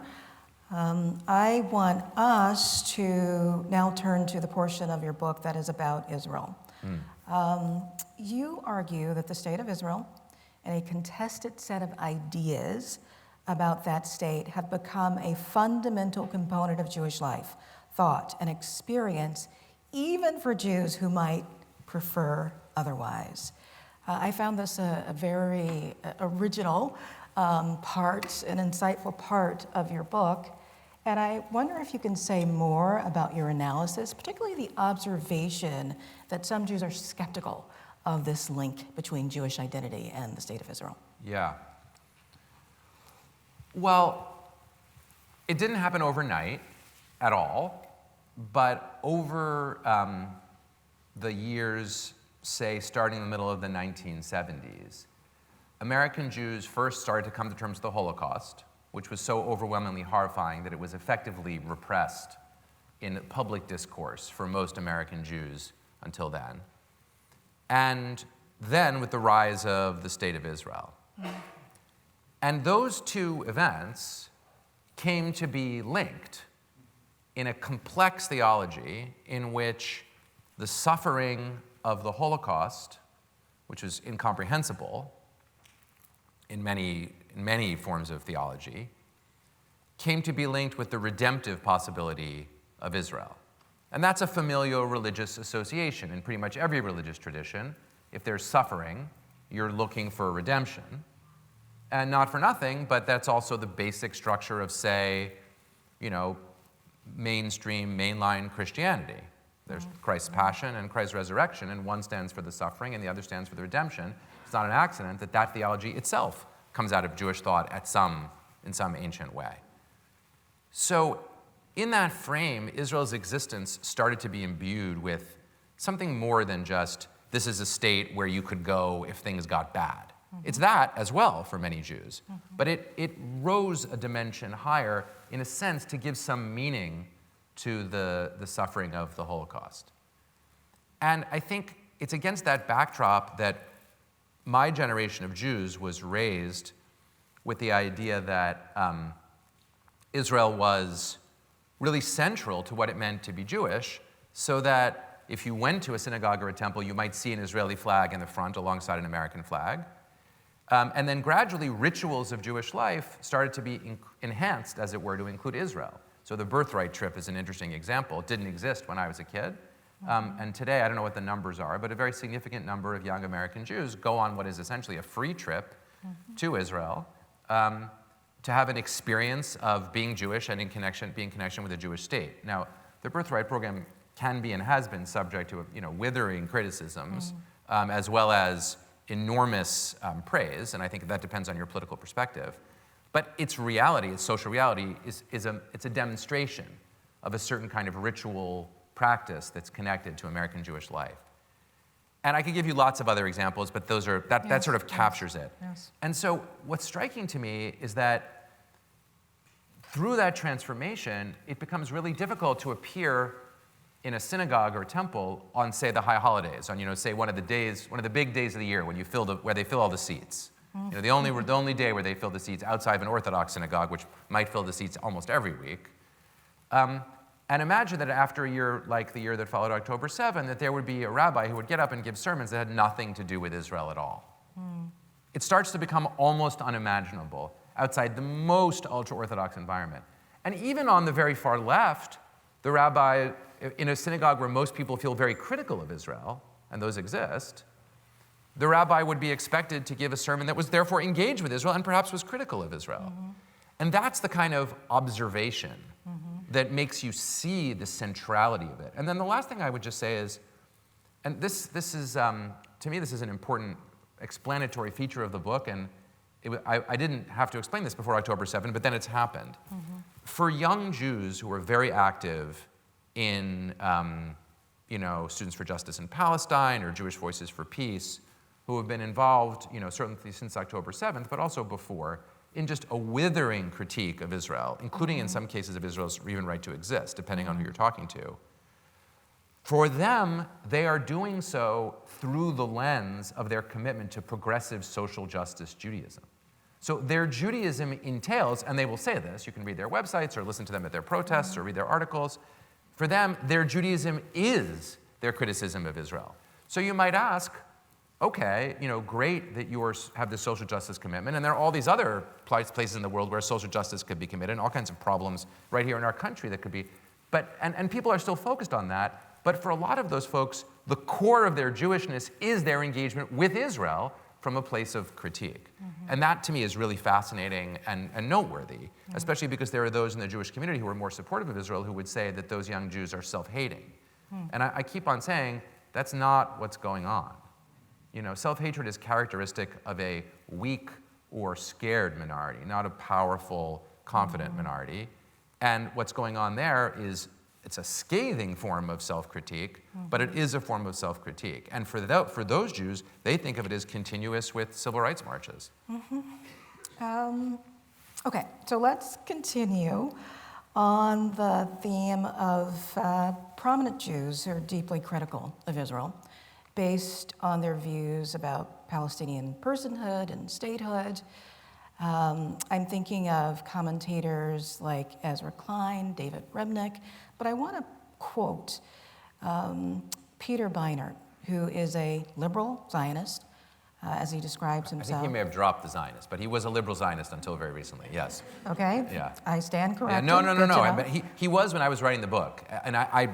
I want us to now turn to the portion of your book that is about Israel. You argue that the state of Israel and a contested set of ideas about that state have become a fundamental component of Jewish life, thought, and experience, even for Jews who might prefer otherwise. I found this a very original part, an insightful part of your book, and I wonder if you can say more about your analysis, particularly the observation that some Jews are skeptical of this link between Jewish identity and the state of Israel. Yeah. Well, it didn't happen overnight at all. But over the years, say, starting in the middle of the 1970s, American Jews first started to come to terms with the Holocaust, which was so overwhelmingly horrifying that it was effectively repressed in public discourse for most American Jews until then. And then with the rise of the State of Israel. And those two events came to be linked in a complex theology in which the suffering of the Holocaust, which was incomprehensible in many forms of theology, came to be linked with the redemptive possibility of Israel. And that's a familial religious association in pretty much every religious tradition. If there's suffering, you're looking for redemption. And not for nothing, but that's also the basic structure of, say, mainstream, mainline Christianity. There's Christ's passion and Christ's resurrection, and one stands for the suffering and the other stands for the redemption. It's not an accident that theology itself comes out of Jewish thought in some ancient way. So in that frame, Israel's existence started to be imbued with something more than just, this is a state where you could go if things got bad. It's that as well for many Jews. But it rose a dimension higher, in a sense, to give some meaning to the suffering of the Holocaust. And I think it's against that backdrop that my generation of Jews was raised with the idea that Israel was really central to what it meant to be Jewish, so that if you went to a synagogue or a temple, you might see an Israeli flag in the front alongside an American flag. And then gradually, rituals of Jewish life started to be enhanced, as it were, to include Israel. So the birthright trip is an interesting example. It didn't exist when I was a kid. And today, I don't know what the numbers are, but a very significant number of young American Jews go on what is essentially a free trip to Israel to have an experience of being Jewish and being in connection with a Jewish state. Now, the birthright program can be and has been subject to withering criticisms, as well as enormous praise, and I think that depends on your political perspective. But its reality, its social reality, it's a demonstration of a certain kind of ritual practice that's connected to American Jewish life. And I could give you lots of other examples, but that sort of captures it. Yes. And so what's striking to me is that through that transformation, it becomes really difficult to appear in a synagogue or a temple on, say, the high holidays, on, say, one of the big days of the year when where they fill all the seats. The only day where they fill the seats outside of an Orthodox synagogue, which might fill the seats almost every week. And imagine that after a year like the year that followed October 7, that there would be a rabbi who would get up and give sermons that had nothing to do with Israel at all. It starts to become almost unimaginable outside the most ultra-Orthodox environment. And even on the very far left, the rabbi, in a synagogue where most people feel very critical of Israel, and those exist, the rabbi would be expected to give a sermon that was therefore engaged with Israel and perhaps was critical of Israel. And that's the kind of observation that makes you see the centrality of it. And then the last thing I would just say is, and this is, to me, this is an important explanatory feature of the book, and I didn't have to explain this before October 7, but then it's happened. For young Jews who were very active in, Students for Justice in Palestine or Jewish Voices for Peace, who have been involved, certainly since October 7th, but also before, in just a withering critique of Israel, including in some cases of Israel's even right to exist, depending on who you're talking to. For them, they are doing so through the lens of their commitment to progressive social justice Judaism. So their Judaism entails, and they will say this, you can read their websites or listen to them at their protests or read their articles. For them, their Judaism is their criticism of Israel. So you might ask, okay, great that you have this social justice commitment, and there are all these other places in the world where social justice could be committed, and all kinds of problems right here in our country that could be, and people are still focused on that, but for a lot of those folks, the core of their Jewishness is their engagement with Israel from a place of critique. And that, to me, is really fascinating and noteworthy, especially because there are those in the Jewish community who are more supportive of Israel who would say that those young Jews are self-hating. And I keep on saying, that's not what's going on. Self-hatred is characteristic of a weak or scared minority, not a powerful, confident minority. And what's going on there is it's a scathing form of self-critique, but it is a form of self-critique. And for those Jews, they think of it as continuous with civil rights marches. Okay, so let's continue on the theme of prominent Jews who are deeply critical of Israel, based on their views about Palestinian personhood and statehood. I'm thinking of commentators like Ezra Klein, David Remnick, but I want to quote Peter Beinart, who is a liberal Zionist, as he describes himself. I think he may have dropped the Zionist, but he was a liberal Zionist until very recently, yes. Okay, Yeah. I stand corrected. Yeah, no. Good to know. I mean, he was when I was writing the book. And I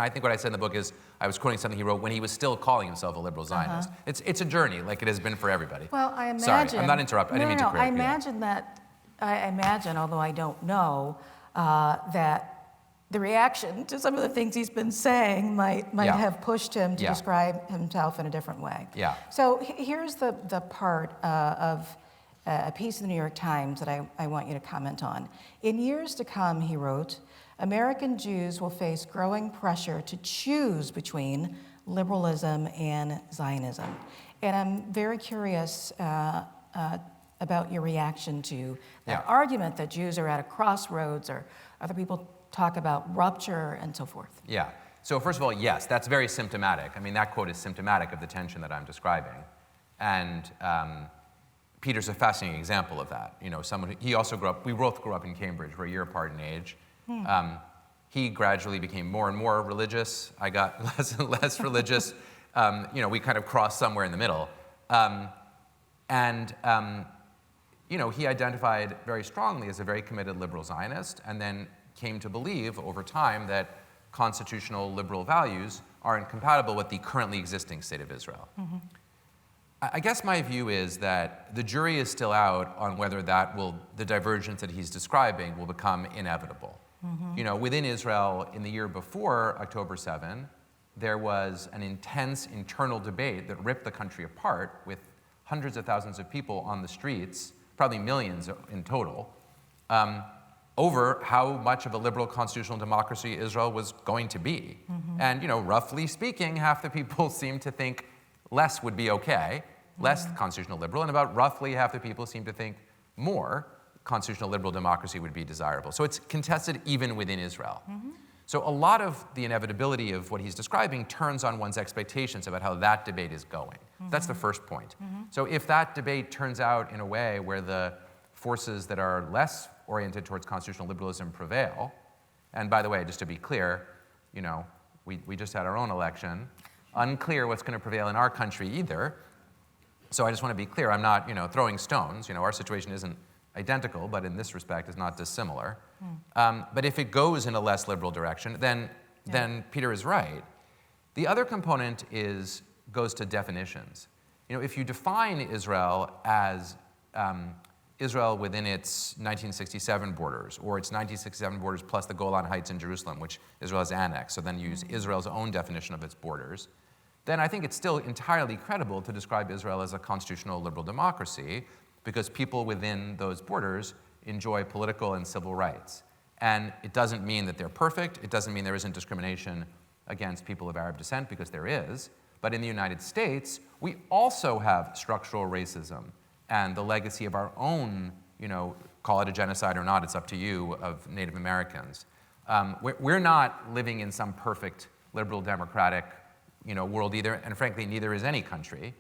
think what I said in the book is, I was quoting something he wrote when he was still calling himself a liberal Zionist. It's a journey, like it has been for everybody. Well, I imagine. Sorry, I'm not interrupting. I didn't mean to correct. I imagine, although I don't know, that the reaction to some of the things he's been saying might have pushed him to describe himself in a different way. Yeah. So here's the part of a piece in the New York Times that I want you to comment on. In years to come, he wrote, American Jews will face growing pressure to choose between liberalism and Zionism. And I'm very curious about your reaction to that Yeah. argument that Jews are at a crossroads, or other people talk about rupture and so forth. Yeah. So first of all, yes, that's very symptomatic. I mean, that quote is symptomatic of the tension that I'm describing. And Peter's a fascinating example of that. You know, he also grew up, we both grew up in Cambridge. We're a year apart in age. He gradually became more and more religious. I got less and less religious. You know, we kind of crossed somewhere in the middle. You know, he identified very strongly as a very committed liberal Zionist, and then came to believe over time that constitutional liberal values are incompatible with the currently existing state of Israel. I guess my view is that the jury is still out on whether the divergence that he's describing will become inevitable. You know, within Israel, in the year before October 7, there was an intense internal debate that ripped the country apart, with hundreds of thousands of people on the streets, probably millions in total, over how much of a liberal constitutional democracy Israel was going to be. And, you know, roughly speaking, half the people seemed to think less would be okay, less constitutional liberal, and about roughly half the people seemed to think more constitutional liberal democracy would be desirable. So it's contested even within Israel. So a lot of the inevitability of what he's describing turns on one's expectations about how that debate is going. That's the first point. So if that debate turns out in a way where the forces that are less oriented towards constitutional liberalism prevail, and by the way, just to be clear, you know, we just had our own election, unclear what's going to prevail in our country either. So I just want to be clear, I'm not, you know, throwing stones. You know, our situation isn't identical, but in this respect is not dissimilar. But if it goes in a less liberal direction, then Peter is right. The other component goes to definitions. You know, if you define Israel as Israel within its 1967 borders, or its 1967 borders plus the Golan Heights in Jerusalem, which Israel has annexed, so then use Israel's own definition of its borders, then I think it's still entirely credible to describe Israel as a constitutional liberal democracy, because people within those borders enjoy political and civil rights. And it doesn't mean that they're perfect. It doesn't mean there isn't discrimination against people of Arab descent, because there is. But in the United States, we also have structural racism and the legacy of our own, you know, call it a genocide or not, it's up to you, of Native Americans. We're not living in some perfect liberal democratic, you know, world either, and frankly, neither is any country.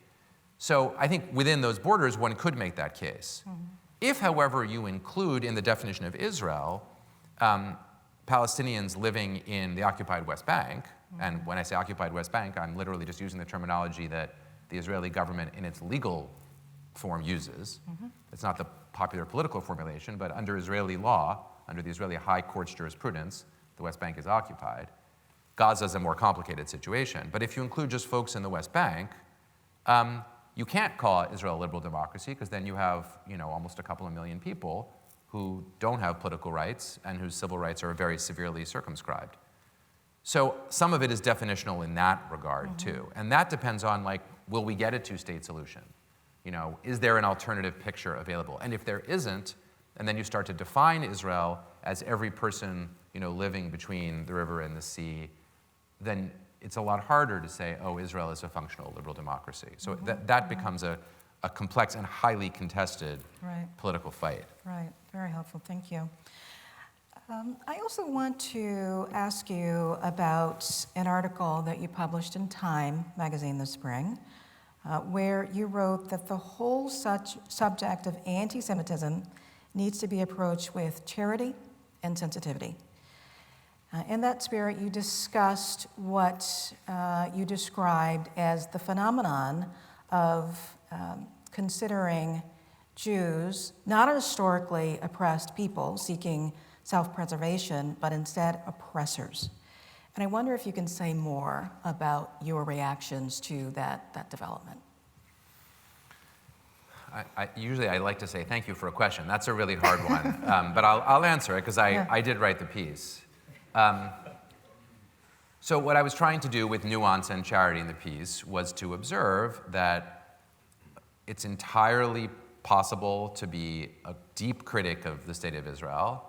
So I think within those borders, one could make that case. If, however, you include in the definition of Israel Palestinians living in the occupied West Bank, and when I say occupied West Bank, I'm literally just using the terminology that the Israeli government in its legal form uses. It's not the popular political formulation, but under Israeli law, under the Israeli High Court's jurisprudence, the West Bank is occupied. Gaza is a more complicated situation. But if you include just folks in the West Bank, you can't call Israel a liberal democracy, because then you have, you know, almost a couple of million people who don't have political rights and whose civil rights are very severely circumscribed. So some of it is definitional in that regard too. And that depends on, like, will we get a two-state solution? You know, is there an alternative picture available? And if there isn't, and then you start to define Israel as every person, you know, living between the river and the sea, then it's a lot harder to say, oh, Israel is a functional liberal democracy. So that becomes a complex and highly contested political fight. Right, very helpful, thank you. I also want to ask you about an article that you published in Time magazine this spring, where you wrote that the whole subject of anti-Semitism needs to be approached with charity and sensitivity. In that spirit, you discussed what you described as the phenomenon of considering Jews not a historically oppressed people seeking self-preservation, but instead oppressors. And I wonder if you can say more about your reactions to that development. Usually I like to say thank you for a question. That's a really hard one, but I'll answer it, because I did write the piece. So what I was trying to do with nuance and charity in the piece was to observe that it's entirely possible to be a deep critic of the state of Israel,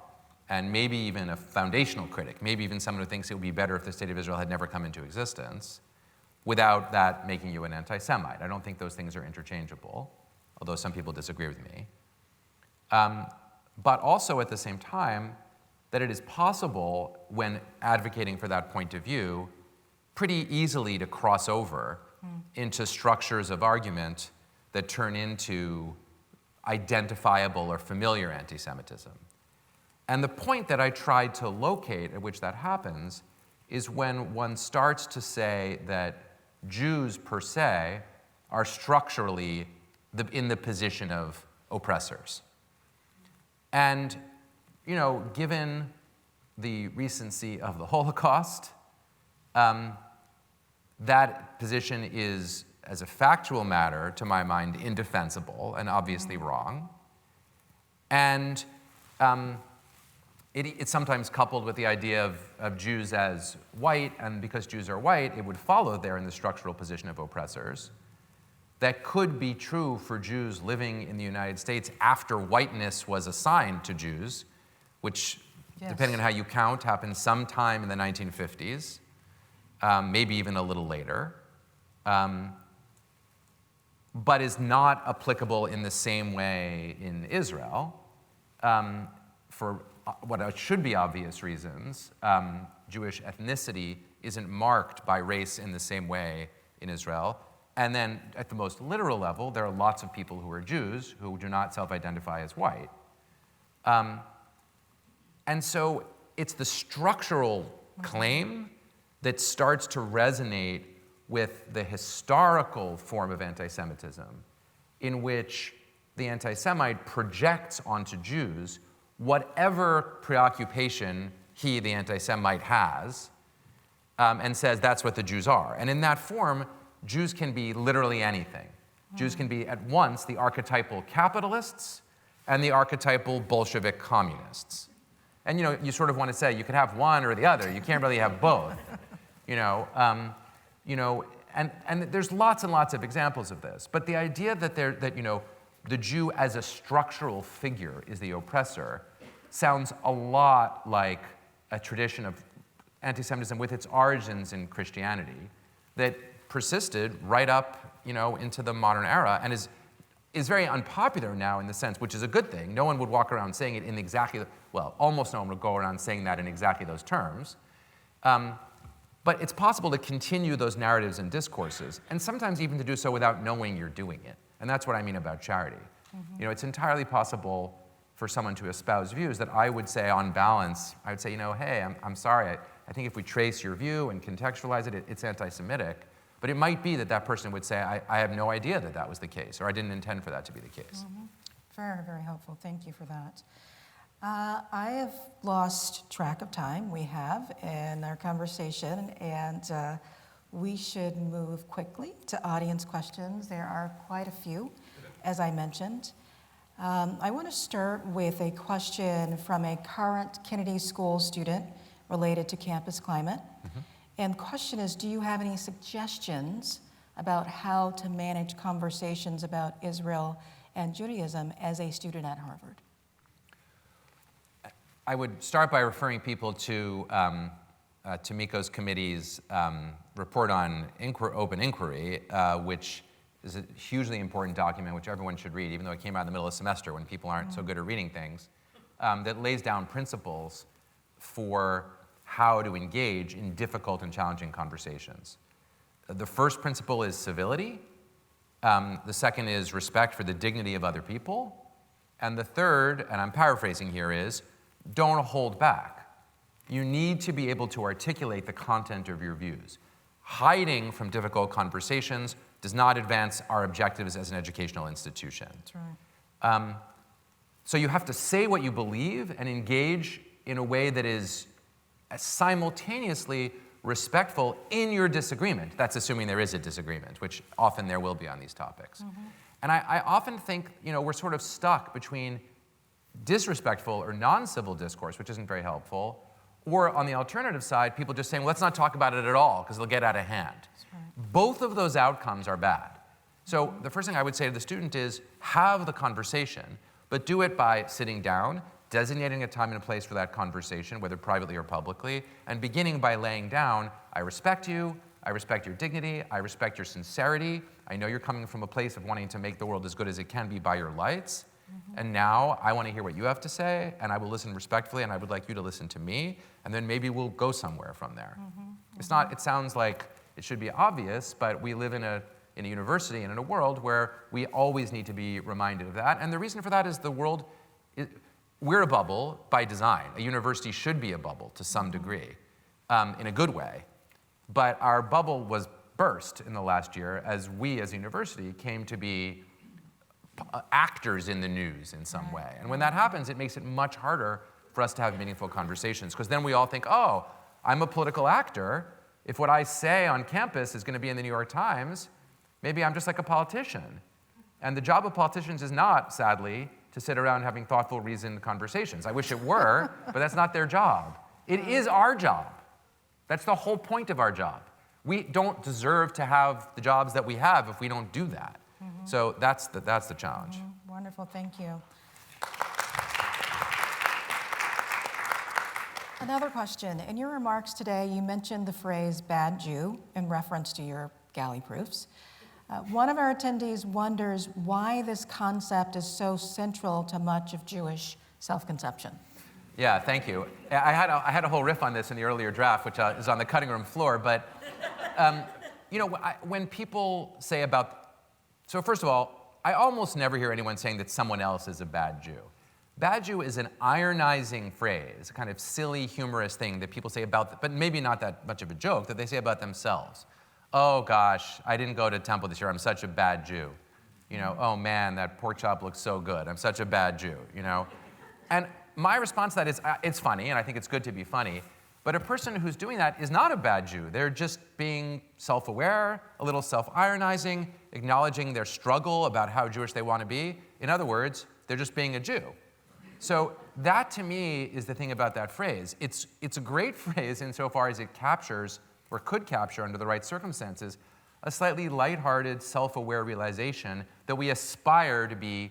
and maybe even a foundational critic, maybe even someone who thinks it would be better if the state of Israel had never come into existence, without that making you an anti-Semite. I don't think those things are interchangeable, although some people disagree with me. But also at the same time, that it is possible, when advocating for that point of view, pretty easily to cross over into structures of argument that turn into identifiable or familiar anti-Semitism. And the point that I tried to locate at which that happens is when one starts to say that Jews per se are structurally in the position of oppressors. And, you know, given the recency of the Holocaust, that position is, as a factual matter, to my mind, indefensible and obviously wrong. And it's sometimes coupled with the idea of Jews as white, and because Jews are white, it would follow they're in the structural position of oppressors. That could be true for Jews living in the United States after whiteness was assigned to Jews, which, depending on how you count, happened sometime in the 1950s, maybe even a little later, but is not applicable in the same way in Israel, for what should be obvious reasons. Jewish ethnicity isn't marked by race in the same way in Israel. And then at the most literal level, there are lots of people who are Jews who do not self-identify as white. And so it's the structural claim that starts to resonate with the historical form of anti-Semitism, in which the anti-Semite projects onto Jews whatever preoccupation he, the anti-Semite, has, and says that's what the Jews are. And in that form, Jews can be literally anything. Jews can be at once the archetypal capitalists and the archetypal Bolshevik communists. And you sort of want to say you could have one or the other. You can't really have both. And there's lots and lots of examples of this. But the idea that the Jew as a structural figure is the oppressor sounds a lot like a tradition of anti-Semitism with its origins in Christianity that persisted right up, into the modern era, and is very unpopular now in the sense, which is a good thing. No one would walk around saying it in exactly, almost no one would go around saying that in exactly those terms. But it's possible to continue those narratives and discourses, and sometimes even to do so without knowing you're doing it. And that's what I mean about charity. It's entirely possible for someone to espouse views that I would say, on balance, I would say, hey, I'm sorry, I think if we trace your view and contextualize it, it's anti-Semitic. But it might be that that person would say, I have no idea that that was the case, or I didn't intend for that to be the case. Very, very helpful. Thank you for that. I have lost track of time, we have, in our conversation, and we should move quickly to audience questions. There are quite a few, as I mentioned. I want to start with a question from a current Kennedy School student related to campus climate. And the question is, do you have any suggestions about how to manage conversations about Israel and Judaism as a student at Harvard? I would start by referring people to Tomiko's committee's report on open inquiry, which is a hugely important document which everyone should read, even though it came out in the middle of the semester when people aren't so good at reading things, that lays down principles for how to engage in difficult and challenging conversations. The first principle is civility. The second is respect for the dignity of other people. And the third, and I'm paraphrasing here, is don't hold back. You need to be able to articulate the content of your views. Hiding from difficult conversations does not advance our objectives as an educational institution. That's right. So you have to say what you believe and engage in a way that is simultaneously respectful in your disagreement. That's assuming there is a disagreement, which often there will be on these topics. And I often think, we're sort of stuck between disrespectful or non-civil discourse, which isn't very helpful, or on the alternative side, people just saying, well, let's not talk about it at all because it'll get out of hand. Right. Both of those outcomes are bad. So the first thing I would say to the student is have the conversation, but do it by sitting down, designating a time and a place for that conversation, whether privately or publicly, and beginning by laying down, I respect you, I respect your dignity. I respect your sincerity. I know you're coming from a place of wanting to make the world as good as it can be by your lights. And now I want to hear what you have to say, and I will listen respectfully, and I would like you to listen to me, and then maybe we'll go somewhere from there. It's not, it sounds like it should be obvious, but we live in a university and in a world where we always need to be reminded of that. And the reason for that is the world, we're a bubble by design. A university should be a bubble to some degree, in a good way. But our bubble was burst in the last year as we as a university came to be actors in the news in some way. And when that happens, it makes it much harder for us to have meaningful conversations, because then we all think, oh, I'm a political actor. If what I say on campus is going to be in the New York Times, maybe I'm just like a politician. And the job of politicians is not, sadly, to sit around having thoughtful, reasoned conversations. I wish it were, but that's not their job. It is our job. That's the whole point of our job. We don't deserve to have the jobs that we have if we don't do that. So that's the challenge. Wonderful, thank you. Another question. In your remarks today, you mentioned the phrase bad Jew in reference to your galley proofs. One of our attendees wonders why this concept is so central to much of Jewish self-conception. Yeah, thank you. I had a whole riff on this in the earlier draft, which is on the cutting room floor, but you know, when people say about, so first of all, I almost never hear anyone saying that someone else is a bad Jew. Bad Jew is an ironizing phrase, a kind of silly, humorous thing that people say about, but maybe not that much of a joke, that they say about themselves. Oh gosh, I didn't go to temple this year, I'm such a bad Jew. You know, oh man, that pork chop looks so good, I'm such a bad Jew, you know? And my response to that is, it's funny, and I think it's good to be funny, but a person who's doing that is not a bad Jew. They're just being self-aware, a little self-ironizing, acknowledging their struggle about how Jewish they want to be. In other words, they're just being a Jew. So that, to me, is the thing about that phrase. It's a great phrase insofar as it captures, or could capture under the right circumstances, a slightly lighthearted, self-aware realization that we aspire to be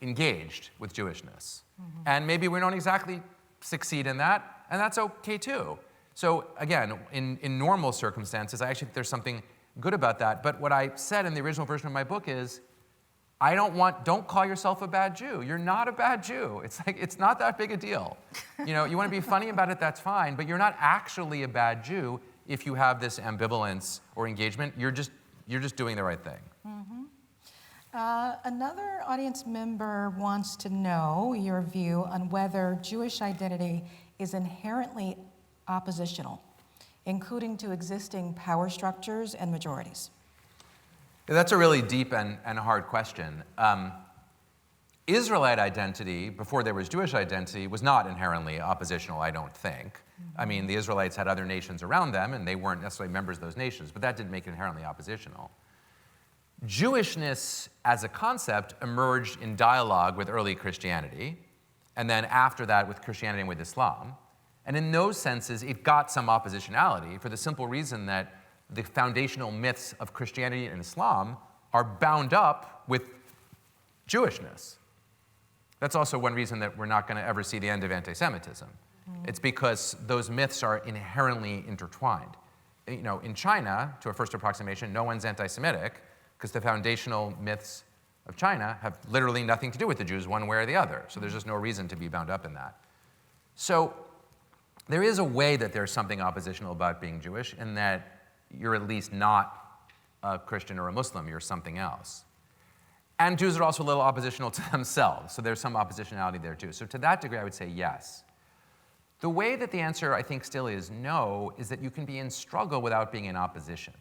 engaged with Jewishness. And maybe we don't exactly succeed in that, and that's okay too. So again, in normal circumstances, I actually think there's something good about that. But what I said in the original version of my book is, don't call yourself a bad Jew. You're not a bad Jew. It's like, it's not that big a deal. You know, you want to be funny about it, that's fine, but you're not actually a bad Jew if you have this ambivalence or engagement. You're just doing the right thing. Another audience member wants to know your view on whether Jewish identity is inherently oppositional, including to existing power structures and majorities. That's a really deep and hard question. Israelite identity, before there was Jewish identity, was not inherently oppositional, I don't think. I mean, the Israelites had other nations around them, and they weren't necessarily members of those nations, but that didn't make it inherently oppositional. Jewishness as a concept emerged in dialogue with early Christianity, and then after that with Christianity and with Islam. And in those senses, it got some oppositionality for the simple reason that the foundational myths of Christianity and Islam are bound up with Jewishness. That's also one reason that we're not going to ever see the end of anti-Semitism. It's because those myths are inherently intertwined. You know, in China, to a first approximation, no one's anti-Semitic because the foundational myths of China have literally nothing to do with the Jews one way or the other. So there's just no reason to be bound up in that. So there is a way that there's something oppositional about being Jewish in that you're at least not a Christian or a Muslim, you're something else. And Jews are also a little oppositional to themselves, so there's some oppositionality there too. So to that degree, I would say yes. The way that the answer, I think, still is no, is that you can be in struggle without being in opposition.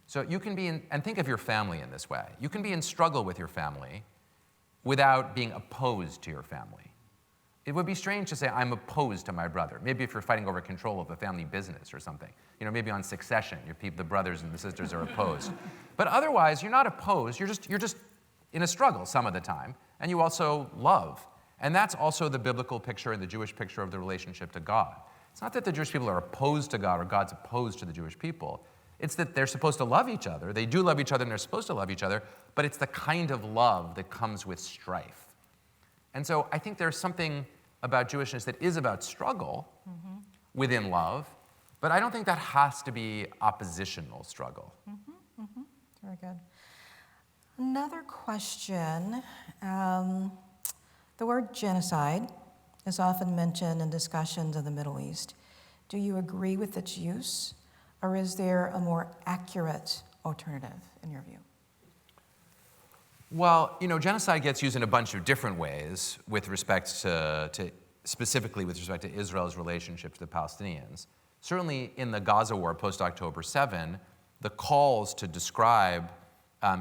So you can be in, and think of your family in this way. You can be in struggle with your family without being opposed to your family. It would be strange to say, I'm opposed to my brother. Maybe if you're fighting over control of a family business or something. You know, maybe on Succession, the brothers and the sisters are opposed. But otherwise, you're not opposed, you're just in a struggle some of the time, and you also love. And that's also the biblical picture and the Jewish picture of the relationship to God. It's not that the Jewish people are opposed to God or God's opposed to the Jewish people. It's that they're supposed to love each other. They do love each other and they're supposed to love each other, but it's the kind of love that comes with strife. And so I think there's something about Jewishness that is about struggle within love, But I don't think that has to be oppositional struggle. Very good. Another question. The word genocide is often mentioned in discussions of the Middle East. Do you agree with its use, or is there a more accurate alternative in your view? Well, genocide gets used in a bunch of different ways with respect to specifically with respect to Israel's relationship to the Palestinians. Certainly in the Gaza war post-October 7, the calls to describe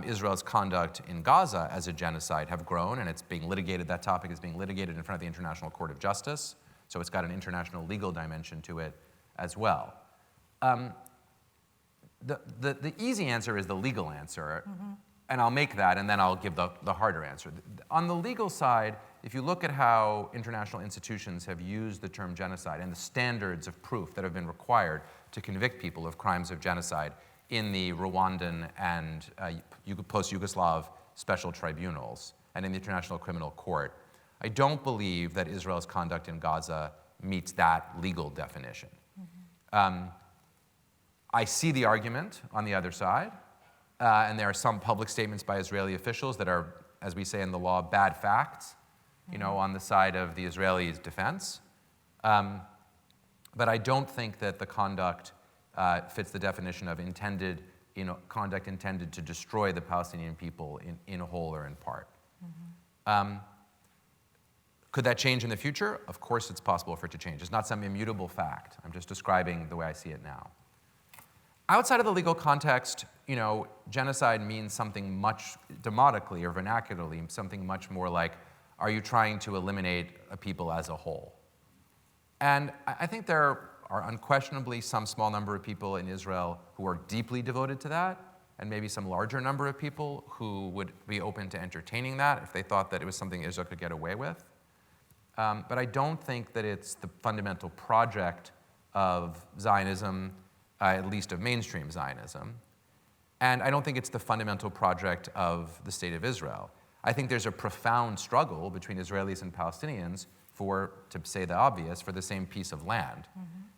Israel's conduct in Gaza as a genocide have grown, and it's being litigated. That topic is being litigated in front of the International Court of Justice, so it's got an international legal dimension to it as well. The easy answer is the legal answer, and I'll make that, and then I'll give the harder answer. On the legal side, if you look at how international institutions have used the term genocide and the standards of proof that have been required to convict people of crimes of genocide in the Rwandan and post-Yugoslav special tribunals and in the International Criminal Court, I don't believe that Israel's conduct in Gaza meets that legal definition. I see the argument on the other side, and there are some public statements by Israeli officials that are, as we say in the law, bad facts, on the side of the Israelis' defense. But I don't think that the conduct fits the definition of conduct intended to destroy the Palestinian people in whole or in part. Could that change in the future? Of course it's possible for it to change. It's not some immutable fact. I'm just describing the way I see it now. Outside of the legal context, genocide means something much demotically or vernacularly, something much more like, are you trying to eliminate a people as a whole? And I think there are unquestionably some small number of people in Israel who are deeply devoted to that, and maybe some larger number of people who would be open to entertaining that if they thought that it was something Israel could get away with. But I don't think that it's the fundamental project of Zionism, at least of mainstream Zionism. And I don't think it's the fundamental project of the State of Israel. I think there's a profound struggle between Israelis and Palestinians for, to say the obvious, for the same piece of land.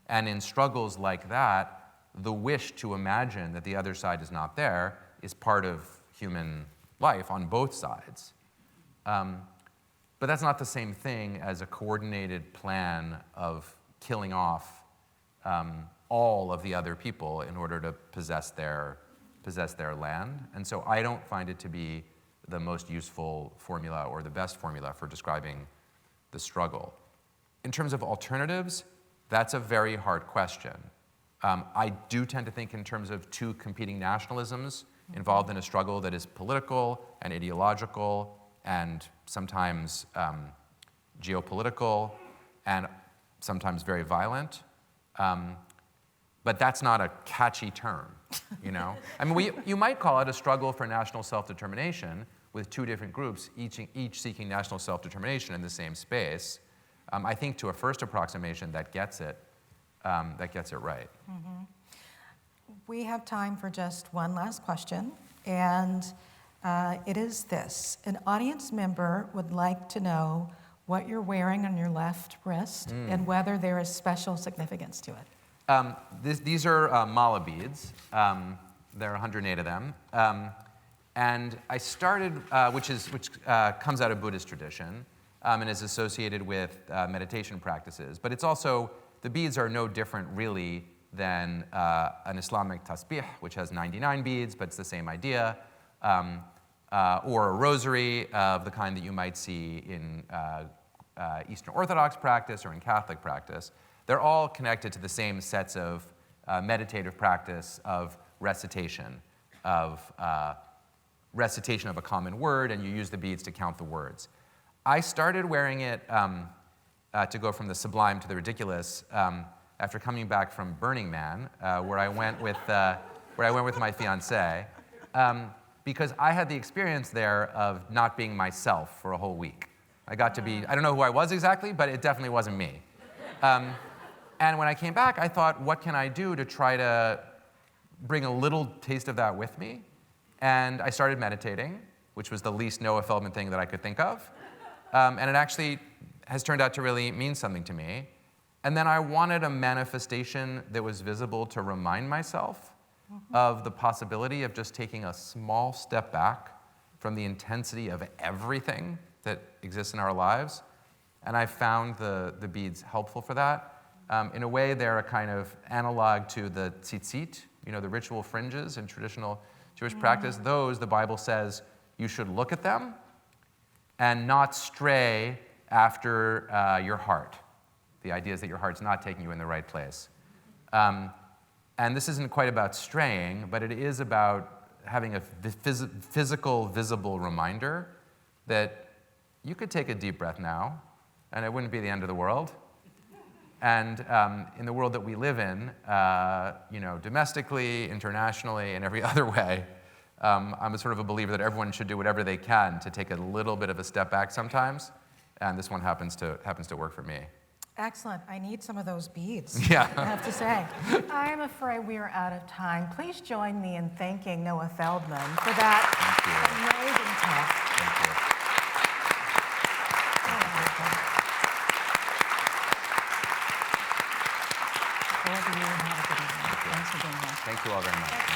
And in struggles like that, the wish to imagine that the other side is not there is part of human life on both sides. But that's not the same thing as a coordinated plan of killing off all of the other people in order to possess their land. And so I don't find it to be the most useful formula or the best formula for describing the struggle. In terms of alternatives, that's a very hard question. I do tend to think in terms of two competing nationalisms involved in a struggle that is political and ideological and sometimes geopolitical and sometimes very violent. But that's not a catchy term, I mean, you might call it a struggle for national self-determination with two different groups, each seeking national self-determination in the same space. I think to a first approximation that gets it right. We have time for just one last question, and it is this. An audience member would like to know what you're wearing on your left wrist and whether there is special significance to it. These are mala beads. There are 108 of them. And I started, which comes out of Buddhist tradition and is associated with meditation practices. But it's also, the beads are no different really than an Islamic tasbih, which has 99 beads, but it's the same idea, or a rosary of the kind that you might see in Eastern Orthodox practice or in Catholic practice. They're all connected to the same sets of meditative practice of recitation of a common word, and you use the beads to count the words. I started wearing it to go from the sublime to the ridiculous after coming back from Burning Man, where I went with my fiancée, because I had the experience there of not being myself for a whole week. I got to be, I don't know who I was exactly, but it definitely wasn't me. And when I came back, I thought, what can I do to try to bring a little taste of that with me? And I started meditating, which was the least Noah Feldman thing that I could think of. And it actually has turned out to really mean something to me. And then I wanted a manifestation that was visible to remind myself of the possibility of just taking a small step back from the intensity of everything that exists in our lives. And I found the beads helpful for that. In a way, they're a kind of analog to the tzitzit, the ritual fringes in traditional Jewish practice. Those, the Bible says, you should look at them and not stray after your heart. The idea is that your heart's not taking you in the right place. And this isn't quite about straying, but it is about having a physical, visible reminder that you could take a deep breath now, and it wouldn't be the end of the world. And in the world that we live in, domestically, internationally, and every other way, I'm a sort of a believer that everyone should do whatever they can to take a little bit of a step back sometimes, and this one happens to work for me. Excellent. I need some of those beads, Yeah. I have to say. I'm afraid we are out of time. Please join me in thanking Noah Feldman for that amazing talk. Thank you. All of you have a good evening. Thanks for being here. Thank you all very much.